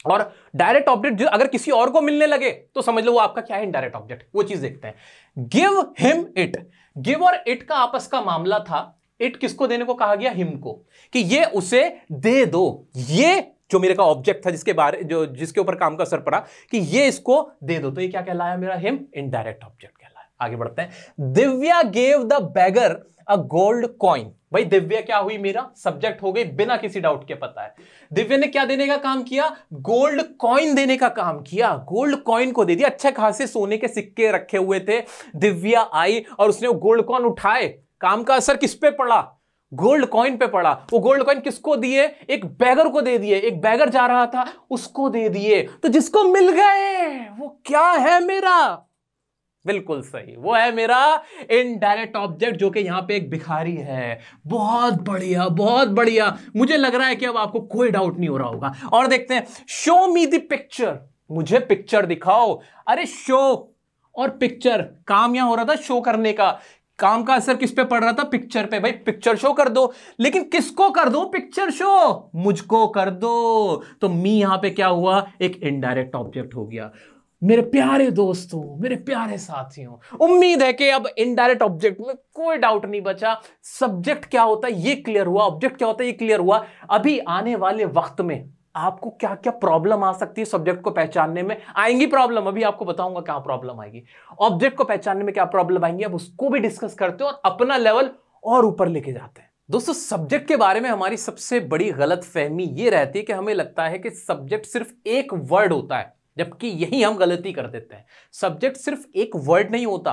और डायरेक्ट ऑब्जेक्ट जो अगर किसी और को मिलने लगे तो समझ लो वो आपका क्या है, इनडायरेक्ट ऑब्जेक्ट। वो चीज देखते हैं। Give him it. गिव और इट का आपस का मामला था। इट किसको देने को कहा गया? हिम को, कि ये उसे दे दो। ये जो मेरे का ऑब्जेक्ट था, जिसके ऊपर काम का असर पड़ा, कि ये इसको दे दो। तो ये क्या कहलाया मेरा? हिम, इनडायरेक्ट ऑब्जेक्ट कहलाया। आगे बढ़ते हैं। Divya gave the beggar a gold coin. भाई दिव्या क्या हुई? मेरा सब्जेक्ट हो गई, बिना किसी डाउट के पता है। दिव्या ने क्या देने का काम किया? गोल्ड कॉइन देने का काम किया। गोल्ड कॉइन को दे दिया। अच्छे खासे सोने के सिक्के रखे हुए थे। दिव्या आई और उसने वो गोल्ड कॉइन उठाए। काम का असर किस पे पड़ा? गोल्ड कॉइन पे पड़ा। वो गोल्ड कॉइन किसको दिए? एक बैगर को दे दिए। एक बैगर जा रहा था, उसको दे दिए। तो जिसको मिल गए वो क्या है मेरा? बिल्कुल सही, वो है मेरा इनडायरेक्ट ऑब्जेक्ट, जो कि यहां पे एक भिखारी है। बहुत बढ़िया, बहुत बढ़िया। मुझे लग रहा है कि अब आपको कोई डाउट नहीं हो रहा होगा। और देखते हैं। Show me the picture. मुझे पिक्चर दिखाओ। अरे शो और पिक्चर, काम यहां हो रहा था शो करने का। काम का असर किस पे पड़ रहा था? पिक्चर पे। भाई पिक्चर शो कर दो, लेकिन किसको कर दो पिक्चर शो? मुझको कर दो। तो मी यहां पे क्या हुआ? एक इनडायरेक्ट ऑब्जेक्ट हो गया। मेरे प्यारे दोस्तों, मेरे प्यारे साथियों, उम्मीद है कि अब इनडायरेक्ट ऑब्जेक्ट में कोई डाउट नहीं बचा। सब्जेक्ट क्या होता है ये क्लियर हुआ, ऑब्जेक्ट क्या होता है ये क्लियर हुआ। अभी आने वाले वक्त में आपको क्या क्या प्रॉब्लम आ सकती है सब्जेक्ट को पहचानने में, आएंगी प्रॉब्लम। अभी आपको बताऊंगा क्या प्रॉब्लम आएगी। ऑब्जेक्ट को पहचानने में क्या प्रॉब्लम आएंगी, अब उसको भी डिस्कस करते हैं और अपना लेवल और ऊपर लेके जाते हैं। दोस्तों, सब्जेक्ट के बारे में हमारी सबसे बड़ी गलतफहमी ये रहती है कि हमें लगता है कि सब्जेक्ट सिर्फ एक वर्ड होता है, जबकि यही हम गलती कर देते हैं। सब्जेक्ट सिर्फ एक वर्ड नहीं होता,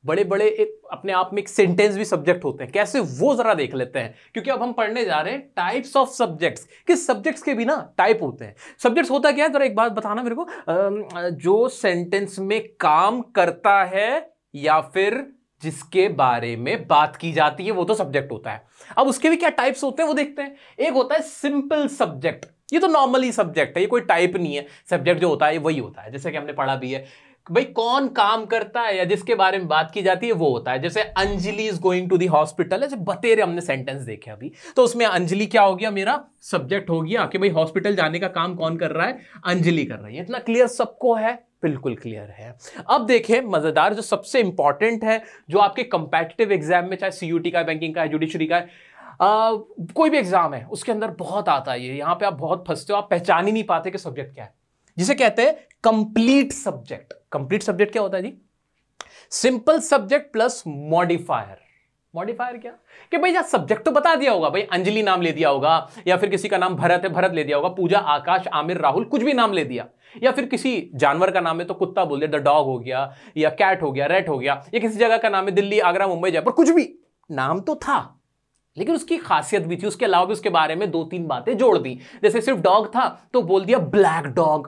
बड़े बड़े एक अपने आप में एक सेंटेंस भी सब्जेक्ट होते हैं। कैसे, वो जरा देख लेते हैं, क्योंकि अब हम पढ़ने जा रहे हैं टाइप्स ऑफ सब्जेक्ट्स। कि सब्जेक्ट्स के भी ना टाइप होते हैं। सब्जेक्ट्स होता क्या है, जरा एक बात बताना मेरे को। जो सेंटेंस में काम करता है या फिर जिसके बारे में बात की जाती है, वो तो सब्जेक्ट होता है। अब उसके भी क्या टाइप्स होते हैं वो देखते हैं। एक होता है सिंपल सब्जेक्ट। ये तो नॉर्मली सब्जेक्ट है, ये कोई टाइप नहीं है। सब्जेक्ट जो होता है वही होता है, जैसे कि हमने पढ़ा भी है। भाई कौन काम करता है या जिसके बारे में बात की जाती है वो होता है। जैसे Anjali is going to the hospital, ऐसे बतेरे हमने सेंटेंस देखे अभी। तो उसमें अंजलि क्या हो गया, मेरा सब्जेक्ट हो गया कि भाई हॉस्पिटल जाने का काम कौन कर रहा है, अंजलि कर रही है। इतना क्लियर सबको है? बिल्कुल क्लियर है। अब देखें मजेदार, जो सबसे इंपॉर्टेंट है, जो आपके कंपेटिटिव एग्जाम में, चाहे सीयूटी का, बैंकिंग का, जुडिशरी का, कोई भी एग्जाम है, उसके अंदर बहुत आता है ये। यहां पे आप बहुत फंसते हो, आप पहचान ही नहीं पाते कि सब्जेक्ट क्या है, जिसे कहते हैं कंप्लीट सब्जेक्ट। कंप्लीट सब्जेक्ट क्या होता है जी? Simple subject plus modifier. Modifier क्या कि भाई सब्जेक्ट तो बता दिया होगा, भाई अंजलि नाम ले दिया होगा, या फिर किसी का नाम भरत है, भरत ले दिया होगा, पूजा, आकाश, आमिर, राहुल, कुछ भी नाम ले दिया, या फिर किसी जानवर का नाम है तो कुत्ता बोल दिया, द डॉग हो गया, या कैट हो गया, रेट हो गया, या किसी जगह का नाम है दिल्ली, आगरा, मुंबई, जयपुर, कुछ भी नाम तो था, लेकिन उसकी खासियत भी थी। उसके अलावा भी उसके बारे में 2-3 बातें जोड़ दी। जैसे सिर्फ डॉग था तो बोल दिया ब्लैक डॉग,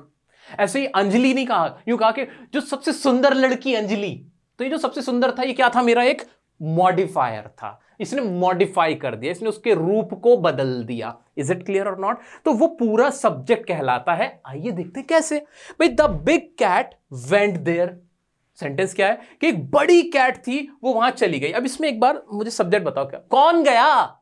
ऐसे ही अंजलि नहीं कहा, यूं कहा कि जो सबसे सुंदर लड़की अंजलि, तो ये जो सबसे सुंदर था ये क्या था, मेरा एक मॉडिफायर था, इसने मॉडिफाई कर दिया, इसने उसके रूप को बदल दिया। इज इट क्लियर और नॉट? तो वो पूरा सब्जेक्ट कहलाता है। आइए देखते हैं कैसे। भाई the big cat went there, sentence क्या है कि एक बड़ी कैट थी वो वहां चली गई। अब इसमें एक बार मुझे सब्जेक्ट बताओ, क्या कौन गया?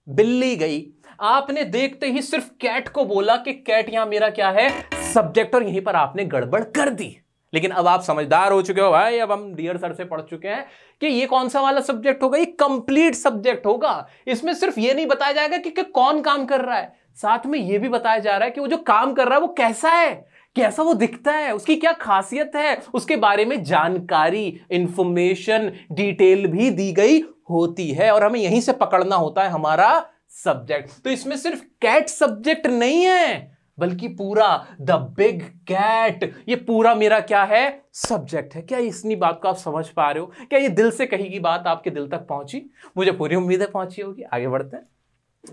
बिल्ली गई। आपने देखते ही सिर्फ कैट को बोला कि कैट यहां मेरा क्या है, सब्जेक्ट, और यहीं पर आपने गड़बड़ कर दी। लेकिन अब आप समझदार हो चुके हो भाई, अब हम डियर सर से पढ़ चुके हैं कि ये कौन सा वाला सब्जेक्ट होगा, ये कंप्लीट सब्जेक्ट होगा। इसमें सिर्फ ये नहीं बताया जाएगा कि कौन काम कर रहा है, साथ में ये भी बताया जा रहा है कि वो जो काम कर रहा है वो कैसा है, कैसा वो दिखता है, उसकी क्या खासियत है, उसके बारे में जानकारी, इंफॉर्मेशन, डिटेल भी दी गई होती है, और हमें यहीं से पकड़ना होता है हमारा सब्जेक्ट। तो इसमें सिर्फ कैट सब्जेक्ट नहीं है, बल्कि पूरा द बिग कैट, ये पूरा मेरा क्या है, सब्जेक्ट है। क्या इतनी बात को आप समझ पा रहे हो? क्या ये दिल से कही गई बात आपके दिल तक पहुंची? मुझे पूरी उम्मीद है पहुंची होगी। आगे बढ़ते हैं।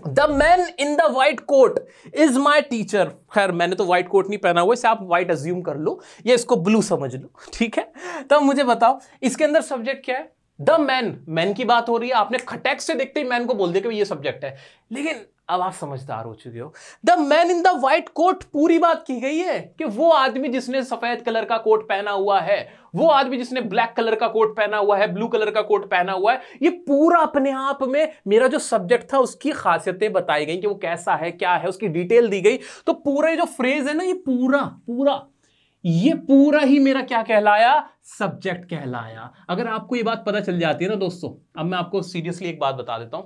The man in the white coat is my teacher. खैर मैंने तो व्हाइट कोट नहीं पहना हुआ, इसे आप व्हाइट अज्यूम कर लो या इसको ब्लू समझ लो, ठीक है। तो मुझे बताओ इसके अंदर सब्जेक्ट क्या है? द मैन, मैन की बात हो रही है, आपने खटैक से देखते ही मैन को बोल दिया कि ये सब्जेक्ट है। लेकिन अब आप समझदार हो चुके हो, the man in the white coat, पूरी बात की गई है कि वो आदमी जिसने सफेद कलर का कोट पहना हुआ है, वो आदमी जिसने ब्लैक कलर का कोट पहना हुआ है, ब्लू कलर का कोट पहना हुआ है, ये पूरा अपने आप में मेरा जो सब्जेक्ट था उसकी खासियतें बताई गई कि वो कैसा है, क्या है, उसकी डिटेल दी गई। तो पूरा जो फ्रेज है ना, ये पूरा ही मेरा क्या कहलाया, सब्जेक्ट कहलाया। अगर आपको ये बात पता चल जाती है ना दोस्तों, अब मैं आपको सीरियसली एक बात बता देता हूं।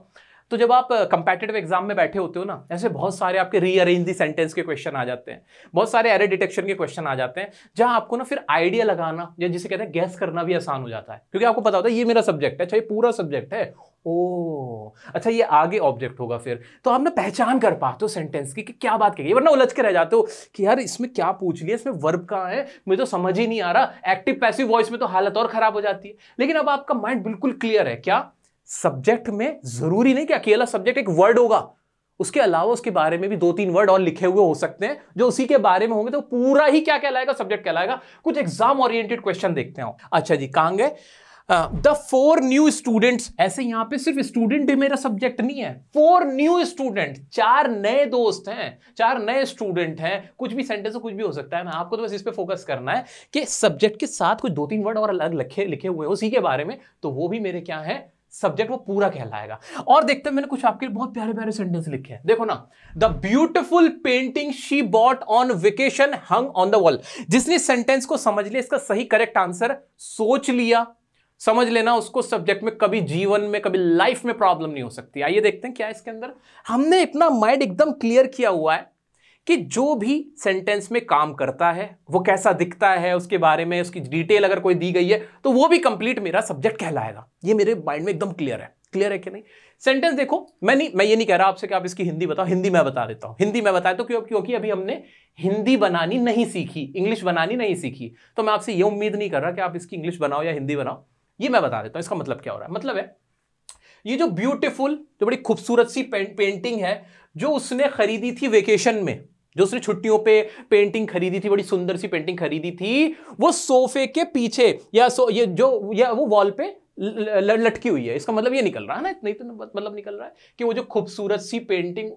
तो जब आप कंपैटिटिव एग्जाम में बैठे होते हो ना, ऐसे बहुत सारे आपके रीअरेंज दी सेंटेंस के क्वेश्चन आ जाते हैं, बहुत सारे एरर डिटेक्शन के क्वेश्चन आ जाते हैं, जहां आपको ना फिर आइडिया लगाना या जिसे कहते हैं गैस करना भी आसान हो जाता है, क्योंकि आपको पता होता है ये मेरा सब्जेक्ट है, अच्छा ये पूरा सब्जेक्ट है, ओ अच्छा ये आगे ऑब्जेक्ट होगा। फिर तो आप ना पहचान कर पाते हो सेंटेंस की कि क्या बात कही, वरना उलझ के रह जाते हो कि यार इसमें क्या पूछ लिया, इसमें वर्ब कहां है, मुझे तो समझ ही नहीं आ रहा। एक्टिव पैसिव वॉइस में तो हालत और खराब हो जाती है। लेकिन अब आपका माइंड बिल्कुल क्लियर है, क्या सब्जेक्ट में जरूरी नहीं कि अकेला सब्जेक्ट एक वर्ड होगा, उसके अलावा उसके बारे में भी 2-3 वर्ड और लिखे हुए हो सकते हैं जो उसी के बारे में होंगे, तो पूरा ही क्या कहलाएगा, सब्जेक्ट कहलाएगा। कुछ एग्जाम ओरिएंटेड क्वेश्चन देखते हैं। अच्छा जी, कहां गए? द 4 न्यू स्टूडेंट्स, ऐसे यहां पे सिर्फ स्टूडेंट ही मेरा सब्जेक्ट नहीं है, 4 न्यू स्टूडेंट, 4 नए दोस्त हैं, 4 नए स्टूडेंट हैं। कुछ भी सेंटेंस कुछ भी हो सकता है ना, आपको तो बस इस पे फोकस करना है कि सब्जेक्ट के साथ कुछ 2-3 वर्ड और अलग लिखे हुए हैं उसी के बारे में, तो वो भी मेरे क्या है, सब्जेक्ट, वो पूरा कहलाएगा। और देखते हैं, मैंने कुछ आपके लिए बहुत प्यारे प्यारे सेंटेंस लिखे हैं, देखो ना। The beautiful painting she bought on vacation hung on the wall. जिसने सेंटेंस को समझ लिया, इसका सही करेक्ट आंसर सोच लिया, समझ लेना, उसको सब्जेक्ट में कभी जीवन में, कभी लाइफ में प्रॉब्लम नहीं हो सकती। आइए देखते हैं क्या है इसके अंदर। हमने अपना माइंड एकदम क्लियर किया हुआ है कि जो भी सेंटेंस में काम करता है वो कैसा दिखता है, उसके बारे में उसकी डिटेल अगर कोई दी गई है तो वो भी कंप्लीट मेरा सब्जेक्ट कहलाएगा। ये मेरे माइंड में एकदम क्लियर है कि नहीं? सेंटेंस देखो, मैं ये नहीं कह रहा आपसे कि आप इसकी हिंदी बताओ, हिंदी मैं बता देता हूं। हिंदी मैं बताया तो क्योंकि अभी हमने हिंदी बनानी नहीं सीखी, इंग्लिश बनानी नहीं सीखी, तो मैं आपसे ये उम्मीद नहीं कर रहा कि आप इसकी इंग्लिश बनाओ या हिंदी बनाओ। ये मैं बता देता हूं इसका मतलब क्या हो रहा है। मतलब है ये जो ब्यूटीफुल, जो बड़ी खूबसूरत सी पेंटिंग है जो उसने खरीदी थी वेकेशन में, जो उसने छुट्टियों पे पेंटिंग खरीदी थी, बड़ी सुंदर सी पेंटिंग खरीदी थी, वो सोफे के पीछे या वो वॉल पे लटकी हुई है। इसका मतलब ये निकल रहा है ना, नहीं तो मतलब निकल रहा है कि वो जो खूबसूरत सी पेंटिंग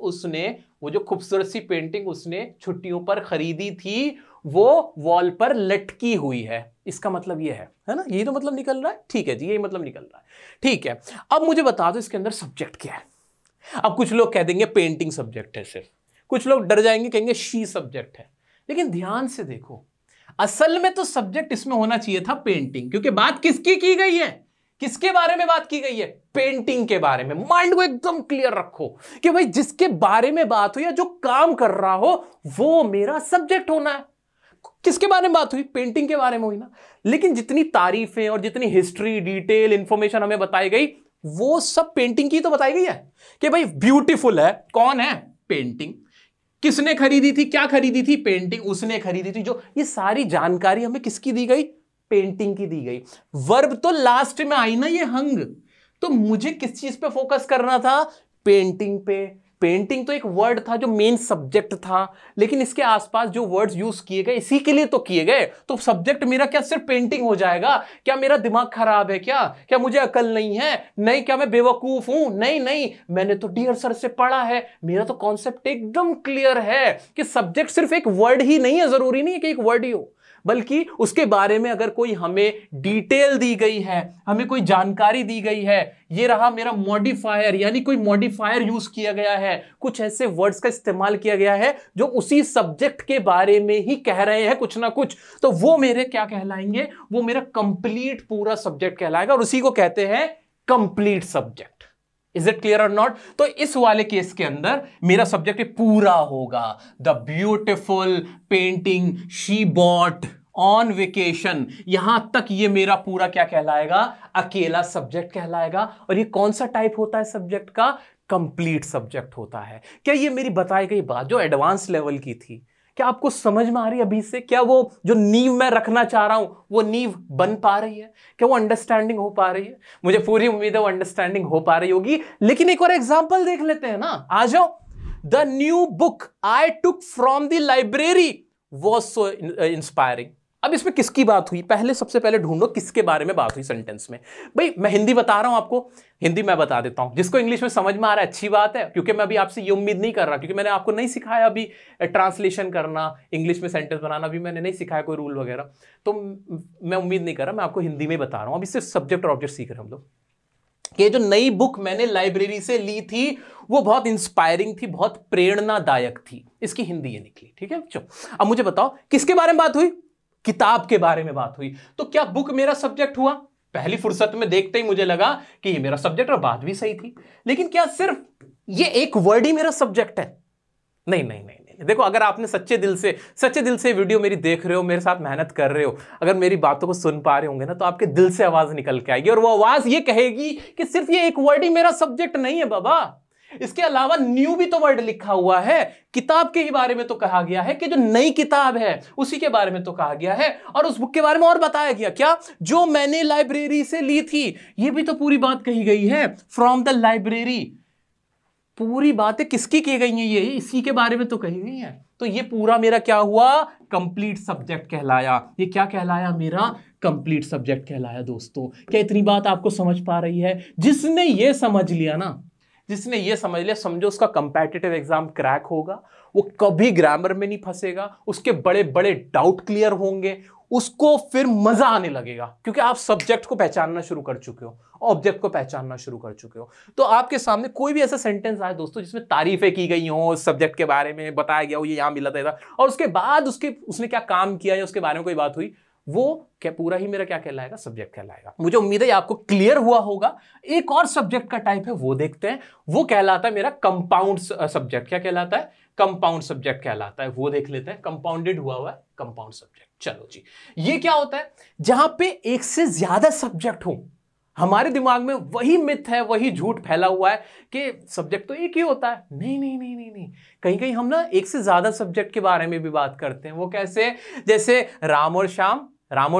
उसने छुट्टियों पर खरीदी थी वो वॉल पर लटकी हुई है। इसका मतलब ये है ना, ये तो मतलब निकल रहा है। ठीक है जी, यही मतलब निकल रहा है। ठीक है, अब मुझे बता दो इसके अंदर सब्जेक्ट क्या है। अब कुछ लोग कह देंगे पेंटिंग सब्जेक्ट है सिर्फ, कुछ लोग डर जाएंगे, कहेंगे शी सब्जेक्ट है। लेकिन ध्यान से देखो, असल में तो सब्जेक्ट इसमें होना चाहिए था पेंटिंग, क्योंकि बात किसकी की गई है, किसके बारे में बात की गई है, पेंटिंग के बारे में। माइंड को एकदम क्लियर रखो कि भाई जिसके बारे में बात हो या जो काम कर रहा हो वो मेरा सब्जेक्ट होना है। किसके बारे में बात हुई, पेंटिंग के बारे में हुई ना। लेकिन जितनी तारीफें और जितनी हिस्ट्री, डिटेल, इंफॉर्मेशन हमें बताई गई वो सब पेंटिंग की तो बताई गई है कि भाई ब्यूटीफुल है, कौन है, पेंटिंग। किसने खरीदी थी, क्या खरीदी थी, पेंटिंग उसने खरीदी थी। जो ये सारी जानकारी हमें किसकी दी गई, पेंटिंग की दी गई। वर्ब तो लास्ट में आई ना, ये हंग, तो मुझे किस चीज पे फोकस करना था, पेंटिंग पे। पेंटिंग तो एक वर्ड था जो मेन सब्जेक्ट था, लेकिन इसके आसपास जो वर्ड्स यूज किए गए इसी के लिए तो किए गए। तो सब्जेक्ट मेरा क्या सिर्फ पेंटिंग हो जाएगा? क्या मेरा दिमाग खराब है? क्या मुझे अकल नहीं है? नहीं। क्या मैं बेवकूफ हूं? नहीं नहीं, मैंने तो डियर सर से पढ़ा है। मेरा तो कॉन्सेप्ट एकदम क्लियर है कि सब्जेक्ट सिर्फ एक वर्ड ही नहीं है, जरूरी नहीं है कि एक वर्ड ही हो, बल्कि उसके बारे में अगर कोई हमें डिटेल दी गई है, हमें कोई जानकारी दी गई है, ये रहा मेरा मॉडिफायर, यानी कोई मॉडिफायर यूज किया गया है, कुछ ऐसे वर्ड्स का इस्तेमाल किया गया है जो उसी सब्जेक्ट के बारे में ही कह रहे हैं कुछ ना कुछ, तो वो मेरे क्या कहलाएंगे? वो मेरा कंप्लीट पूरा सब्जेक्ट कहलाएगा, और उसी को कहते हैं complete subject. Is it clear और नॉट? तो इस वाले केस के अंदर मेरा सब्जेक्ट पूरा होगा, the beautiful painting she bought on vacation. यहां तक ये मेरा पूरा क्या कहलाएगा? अकेला सब्जेक्ट कहलाएगा। और ये कौन सा टाइप होता है सब्जेक्ट का? कंप्लीट सब्जेक्ट होता है। क्या ये मेरी बताई गई बात जो एडवांस लेवल की थी, क्या आपको समझ में आ रही है अभी से? क्या वो जो नींव मैं रखना चाह रहा हूं वो नींव बन पा रही है? क्या वो अंडरस्टैंडिंग हो पा रही है? मुझे पूरी उम्मीद है वो अंडरस्टैंडिंग हो पा रही होगी। लेकिन एक और एग्जांपल देख लेते हैं ना, आ जाओ। The new book I took from the library was so inspiring. अब इसमें किसकी बात हुई? सबसे पहले ढूंढो किसके बारे में बात हुई सेंटेंस में। भाई मैं हिंदी बता रहा हूं आपको, हिंदी मैं बता देता हूं। जिसको इंग्लिश में समझ में आ रहा है अच्छी बात है, क्योंकि मैं अभी आपसे ये उम्मीद नहीं कर रहा, क्योंकि मैंने आपको नहीं सिखाया अभी ट्रांसलेशन करना, इंग्लिश में सेंटेंस बनाना, अभी मैंने नहीं सिखाया कोई रूल वगैरह, तो मैं उम्मीद नहीं कर रहा, मैं आपको हिंदी में बता रहा हूं। अभी सिर्फ सब्जेक्ट और ऑब्जेक्ट सीख रहे हैं हम लोग। कि जो नई बुक मैंने लाइब्रेरी से ली थी वो बहुत इंस्पायरिंग थी, बहुत प्रेरणादायक थी। इसकी हिंदी ये निकली, ठीक है। चलो अब मुझे बताओ किसके बारे में बात हुई? किताब के बारे में बात हुई। तो क्या बुक मेरा सब्जेक्ट हुआ? पहली फुर्सत में देखते ही मुझे लगा कि ये मेरा सब्जेक्ट, और बात भी सही थी। लेकिन क्या सिर्फ ये एक वर्ड ही मेरा सब्जेक्ट है? नहीं नहीं नहीं नहीं। देखो, अगर आपने सच्चे दिल से वीडियो मेरी देख रहे हो, मेरे साथ मेहनत कर रहे हो, अगर मेरी बातों को सुन पा रहे होंगे ना, तो आपके दिल से आवाज निकल के आएगी, और वो आवाज ये कहेगी कि सिर्फ ये एक वर्ड ही मेरा सब्जेक्ट नहीं है बाबा, इसके अलावा न्यू भी तो वर्ड लिखा हुआ है। किताब के ही बारे में तो कहा गया है कि जो नई किताब है उसी के बारे में तो कहा गया है, और उस बुक के बारे में और बताया गया क्या? जो मैंने लाइब्रेरी से ली थी। ये भी तो पूरी बात कही गई है, फ्रॉम द लाइब्रेरी। पूरी बातें किसकी की गई हैं? ये इसी के बारे में तो कही गई है। तो ये पूरा मेरा क्या हुआ? कंप्लीट सब्जेक्ट कहलाया। ये क्या कहलाया? मेरा कंप्लीट सब्जेक्ट कहलाया। दोस्तों, क्या इतनी बात आपको समझ पा रही है? जिसने ये समझ लिया ना, जिसने ये समझ लिया, समझो उसका कंपैटिटिव एग्जाम क्रैक होगा, वो कभी ग्रामर में नहीं फंसेगा, उसके बड़े बड़े डाउट क्लियर होंगे, उसको फिर मजा आने लगेगा, क्योंकि आप सब्जेक्ट को पहचानना शुरू कर चुके हो, ऑब्जेक्ट को पहचानना शुरू कर चुके हो। तो आपके सामने कोई भी ऐसा सेंटेंस आए दोस्तों जिसमें तारीफें की गई हो, सब्जेक्ट के बारे में बताया गया हो, ये यहां मिला था, और उसके बाद उसने क्या काम किया या उसके बारे में कोई बात हुई, वो क्या पूरा ही मेरा क्या कहलाएगा? सब्जेक्ट कहलाएगा। मुझे उम्मीद है आपको क्लियर हुआ होगा। एक और सब्जेक्ट का टाइप है, वो देखते हैं। वो कहलाता है मेरा कंपाउंड सब्जेक्ट। क्या कहलाता है? कंपाउंड सब्जेक्ट कहलाता है। वो देख लेते हैं। कंपाउंडेड हुआ है कंपाउंड सब्जेक्ट। चलो जी, ये क्या होता है? जहां पे एक से ज्यादा सब्जेक्ट हो। हमारे दिमाग में वही मिथ है, वही झूठ फैला हुआ है कि सब्जेक्ट तो एक ही होता है। नहीं नहीं नहीं नहीं नहीं, कहीं कहीं हम ना एक से ज्यादा सब्जेक्ट के बारे में भी बात करते हैं। वो कैसे? जैसे राम और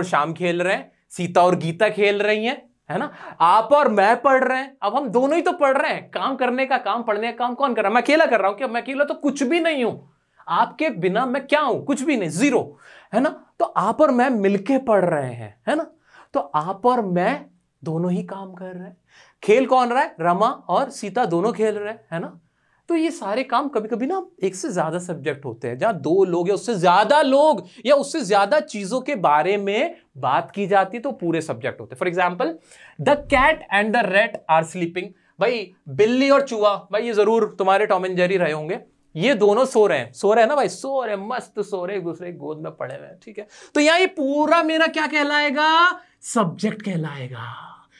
श्याम खेल रहे हैं, सीता और गीता खेल रही हैं, है ना? आप और मैं पढ़ रहे हैं। अब हम दोनों ही तो पढ़ रहे हैं। काम करने का काम, पढ़ने का काम कौन कर रहा है? मैं अकेला कर रहा हूं क्या? मैं अकेला तो कुछ भी नहीं हूं। आपके बिना मैं क्या हूं? कुछ भी नहीं, जीरो, है ना? तो आप और मैं मिलके पढ़ रहे हैं, है ना? तो आप और मैं दोनों ही काम कर रहे हैं। खेल कौन रहा है? रमा और सीता दोनों खेल रहे हैं, है ना? तो ये सारे काम कभी कभी ना एक से ज्यादा सब्जेक्ट होते हैं, जहां दो लोग या उससे ज्यादा लोग या उससे ज्यादा चीजों के बारे में बात की जाती है, तो पूरे सब्जेक्ट होते हैं। For example, the cat and the rat are sleeping. भाई बिल्ली और चूहा, भाई ये जरूर तुम्हारे टॉम एंड जेरी रहे होंगे। ये दोनों सो रहे हैं ना भाई, सो रहे, मस्त सो रहे, एक दूसरे की गोद में पड़े हुए हैं, ठीक है? तो यहां ये पूरा मेरा क्या कहलाएगा? सब्जेक्ट कहलाएगा।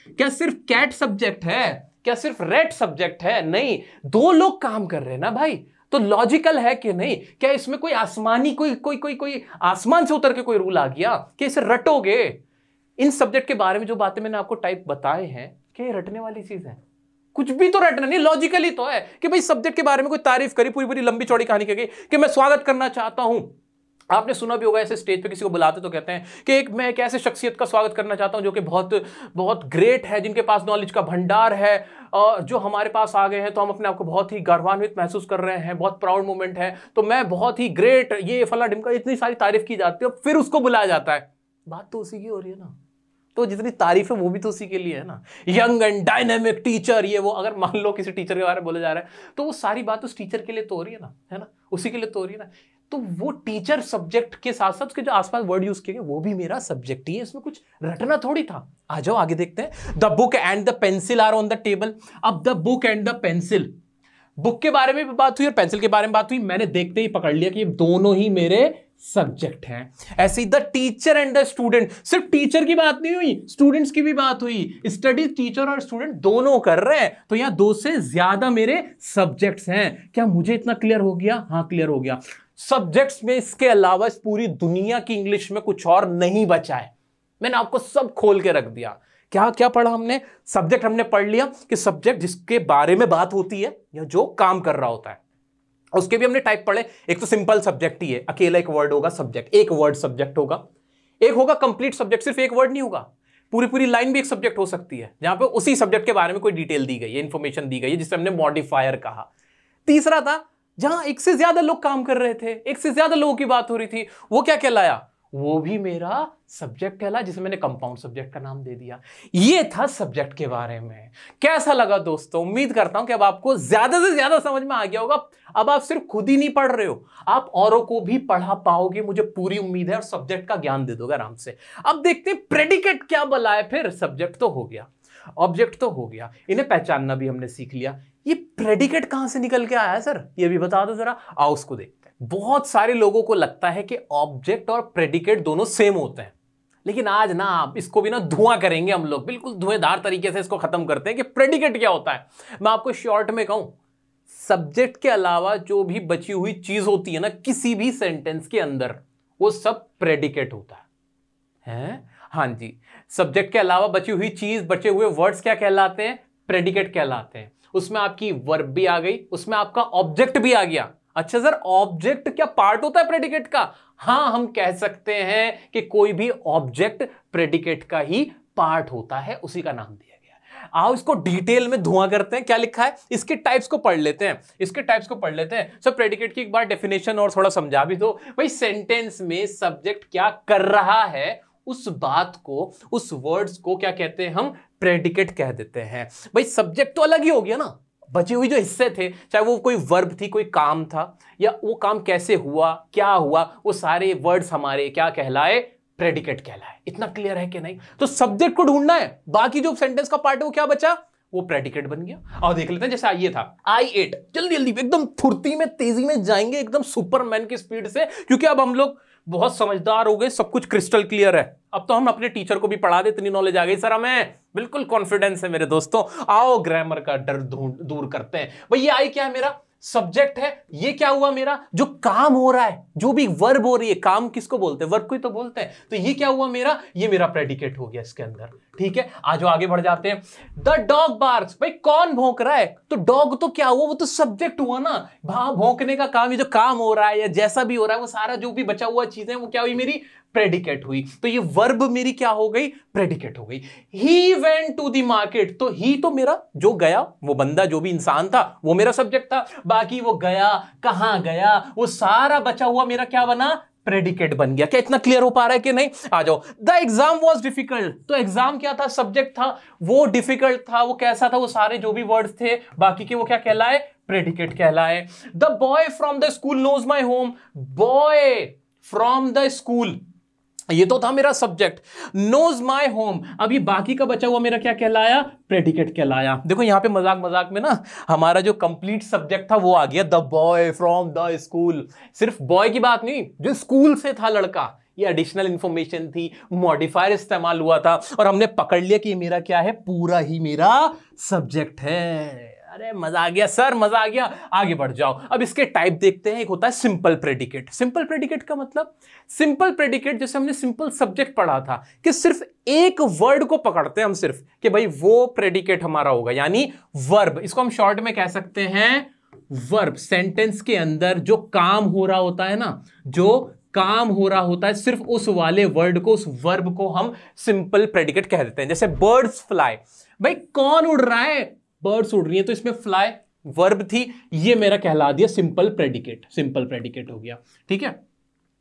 क्या सिर्फ कैट सब्जेक्ट है? क्या सिर्फ रेट सब्जेक्ट है? नहीं, दो लोग काम कर रहे हैं ना भाई, तो लॉजिकल है कि नहीं? क्या इसमें कोई आसमानी कोई आसमान से उतर के कोई रूल आ गया कि इसे रटोगे? इन सब्जेक्ट के बारे में जो बातें मैंने आपको टाइप बताए हैं, क्या ये रटने वाली चीज है? कुछ भी तो रटना नहीं, लॉजिकली तो है कि भाई सब्जेक्ट के बारे में कोई तारीफ करी, पूरी पूरी लंबी चौड़ी कहानी कही कि मैं स्वागत करना चाहता हूं आपने सुना भी होगा, ऐसे स्टेज पे किसी को बुलाते तो कहते हैं कि मैं एक ऐसे शख्सियत का स्वागत करना चाहता हूं जो कि बहुत बहुत ग्रेट है, जिनके पास नॉलेज का भंडार है, और जो हमारे पास आ गए हैं तो हम अपने आप को बहुत ही गर्वान्वित महसूस कर रहे हैं, बहुत प्राउड मोमेंट है, तो मैं बहुत ही ग्रेट, ये फला ढिमका, इतनी सारी तारीफ की जाती है, फिर उसको बुलाया जाता है। बात तो उसी की हो रही है ना, तो जितनी तारीफ है वो भी तो उसी के लिए है ना। यंग एंड डायनेमिक टीचर, ये वो, अगर मान लो किसी टीचर के बारे में बोला जा रहा है तो वो सारी बात उस टीचर के लिए तो हो रही है ना, है ना, उसी के लिए तो हो रही है ना। तो वो टीचर सब्जेक्ट के साथ साथ उसके जो आसपास वर्ड यूज किए गए वो भी मेरा सब्जेक्ट ही है, इसमें कुछ रटना थोड़ी था। आ जाओ आगे देखते हैं। The book and the pencil are on the table. अब the book and the pencil, book के बारे में भी बात हुई और पेंसिल के बारे में बात हुई, मैंने देखते ही पकड़ लिया कि ये दोनों ही मेरे सब्जेक्ट हैं। ऐसे ही the teacher and the student, सिर्फ टीचर की बात नहीं हुई, स्टूडेंट्स की भी बात हुई। स्टडी टीचर और स्टूडेंट दोनों कर रहे हैं, तो यहां दो से ज्यादा मेरे सब्जेक्ट्स हैं। क्या मुझे इतना क्लियर हो गया? हाँ क्लियर हो गया। सब्जेक्ट्स में इसके अलावा इस पूरी दुनिया की इंग्लिश में कुछ और नहीं बचा है। मैंने आपको सब खोल के रख दिया। क्या क्या पढ़ा हमने? सब्जेक्ट हमने पढ़ लिया कि सब्जेक्ट जिसके बारे में बात होती है या जो काम कर रहा होता है, उसके भी हमने टाइप पढ़े। एक तो सिंपल सब्जेक्ट ही है, अकेला एक वर्ड होगा सब्जेक्ट, एक वर्ड सब्जेक्ट होगा। एक होगा कंप्लीट सब्जेक्ट, सिर्फ एक वर्ड नहीं होगा, पूरी पूरी लाइन भी एक सब्जेक्ट हो सकती है, जहां पे उसी सब्जेक्ट के बारे में कोई डिटेल दी गई है, इंफॉर्मेशन दी गई है, जिसे हमने मॉडिफायर कहा। तीसरा था जहां एक से ज्यादा लोग काम कर रहे थे, एक से ज्यादा लोगों की बात हो रही थी, वो क्या कहलाया? वो भी मेरा सब्जेक्ट कहला, जिसे मैंने कंपाउंड सब्जेक्ट का नाम दे दिया। ये था सब्जेक्ट के बारे में। कैसा लगा दोस्तों? उम्मीद करता हूं कि अब आपको ज्यादा से ज्यादा समझ में आ गया होगा। अब आप सिर्फ खुद ही नहीं पढ़ रहे हो, आप औरों को भी पढ़ा पाओगे, मुझे पूरी उम्मीद है, और सब्जेक्ट का ज्ञान दे दोगे आराम से। अब देखते हैं प्रेडिकेट क्या बला है। फिर सब्जेक्ट तो हो गया, ऑब्जेक्ट तो हो गया, इन्हें पहचानना भी हमने सीख लिया। ये प्रेडिकेट कहां से निकल के आया है सर, ये भी बता दो जरा। आओ उसको देखते हैं। बहुत सारे लोगों को लगता है कि ऑब्जेक्ट और प्रेडिकेट दोनों सेम होते हैं, लेकिन आज ना इसको भी ना धुआं करेंगे हम लोग, बिल्कुल धुएंधार तरीके से इसको खत्म करते हैं कि प्रेडिकेट क्या होता है। मैं आपको शॉर्ट में कहूं, सब्जेक्ट के अलावा जो भी बची हुई चीज होती है ना किसी भी सेंटेंस के अंदर, वो सब प्रेडिकेट होता है? हाँ जी, सब्जेक्ट के अलावा बची हुई चीज, बचे हुए वर्ड्स क्या कहलाते हैं? प्रेडिकेट कहलाते हैं। उसमें आपकी वर्ब भी आ गई, उसमें आपका ऑब्जेक्ट भी आ गया। अच्छा सर, ऑब्जेक्ट क्या पार्ट होता है प्रेडिकेट का? हां, हम कह सकते हैं कि कोई भी ऑब्जेक्ट प्रेडिकेट का ही पार्ट होता है, उसी का नाम दिया गया। आओ इसको डिटेल में धुआं करते हैं। क्या लिखा है? इसके टाइप्स को पढ़ लेते हैं, इसके टाइप्स को पढ़ लेते हैं। सर प्रेडिकेट की एक बार डेफिनेशन और थोड़ा समझा भी दो भाई। सेंटेंस में सब्जेक्ट क्या कर रहा है, उस बात को, उस वर्ड्स को क्या कहते हैं? हम प्रेडिकेट कह देते हैं। भाई सब्जेक्ट तो अलग ही हो गया ना, बचे हुए जो हिस्से थे, चाहे वो कोई वर्ब थी, कोई काम था, या वो काम कैसे हुआ, क्या हुआ, वो सारे वर्ड्स हमारे क्या कहलाए? प्रेडिकेट कहलाए। इतना क्लियर है कि नहीं? तो सब्जेक्ट को ढूंढना है, बाकी जो सेंटेंस का पार्ट है वो क्या बचा? वो प्रेडिकेट बन गया। और देख लेते हैं, जैसे ये था आई एट, जल्दी जल्दी एकदम फुर्ती में, तेजी में जाएंगे, एकदम सुपरमैन की स्पीड से, क्योंकि अब हम लोग बहुत समझदार हो गए, सब कुछ क्रिस्टल क्लियर है। अब तो हम अपने टीचर को भी पढ़ा दे, इतनी नॉलेज आ गई सर हमें, बिल्कुल कॉन्फिडेंस है मेरे दोस्तों। आओ ग्रामर का डर दूर करते हैं। भाई ये आई क्या है? मेरा सब्जेक्ट है। ये क्या हुआ? मेरा जो काम हो रहा है, जो भी वर्ब हो रही है, काम किसको बोलते हैं? वर्ब को ही तो बोलते हैं। तो ये क्या हुआ? मेरा, ये मेरा प्रेडिकेट हो गया इसके अंदर। ठीक है, आज आगे बढ़ जाते हैं। द डॉग बार्क्स, भाई कौन भौंक रहा है? तो डॉग तो क्या हुआ? वो तो सब्जेक्ट हुआ ना। भौंकने का काम, ये जो काम हो रहा है या जैसा भी हो रहा है, वो सारा जो भी बचा हुआ चीजें, वो क्या हुई? मेरी प्रेडिकेट हुई। तो ये वर्ब मेरी क्या हो गई? प्रेडिकेट हो गई। He went to the market, तो ही तो मेरा जो गया, वो बंदा, जो भी इंसान था, वो मेरा सब्जेक्ट था। बाकी वो गया, कहां गया, वो सारा बचा हुआ मेरा क्या बना? प्रेडिकेट बन गया। क्या इतना क्लियर हो पा रहा है कि नहीं? आ जाओ। द एग्जाम वॉज डिफिकल्ट, तो एग्जाम क्या था? सब्जेक्ट था, वो डिफिकल्ट था। वो कैसा था? वो सारे जो भी वर्ड्स थे बाकी के, वो क्या कहलाए? प्रेडिकेट कहलाए। The boy from the school knows my home, boy from the school, ये तो था मेरा सब्जेक्ट। नोज माई होम, अभी बाकी का बचा हुआ मेरा क्या कहलाया? प्रेडिकेट कहलाया। देखो यहां पे मजाक मजाक में ना हमारा जो कंप्लीट सब्जेक्ट था वो आ गया, the boy from the school. सिर्फ बॉय की बात नहीं, जो स्कूल से था लड़का, ये एडिशनल इंफॉर्मेशन थी, मॉडिफायर इस्तेमाल हुआ था, और हमने पकड़ लिया कि ये मेरा क्या है? पूरा ही मेरा सब्जेक्ट है। अरे मजा आ गया सर, मजा आ गया। आगे बढ़ जाओ। अब इसके टाइप देखते हैं। एक होता है सिंपल प्रेडिकेट। सिंपल प्रेडिकेट का मतलब, सिंपल प्रेडिकेट जैसे हमने सिंपल सब्जेक्ट पढ़ा था कि सिर्फ एक वर्ड को पकड़ते हैं हम, सिर्फ कि भाई वो प्रेडिकेट हमारा होगा, यानी वर्ब। इसको हम शॉर्ट में कह सकते हैं वर्ब। सेंटेंस के अंदर जो काम हो रहा होता है ना, जो काम हो रहा होता है सिर्फ उस वाले वर्ड को, उस वर्ब को हम सिंपल प्रेडिकेट कह देते हैं। जैसे बर्ड्स फ्लाई, भाई कौन उड़ रहा है? बर्ड्स उड़ रही है, तो इसमें फ्लाई वर्ब थी, ये मेरा कहला दिया सिंपल प्रेडिकेट, सिंपल प्रेडिकेट हो गया। ठीक है,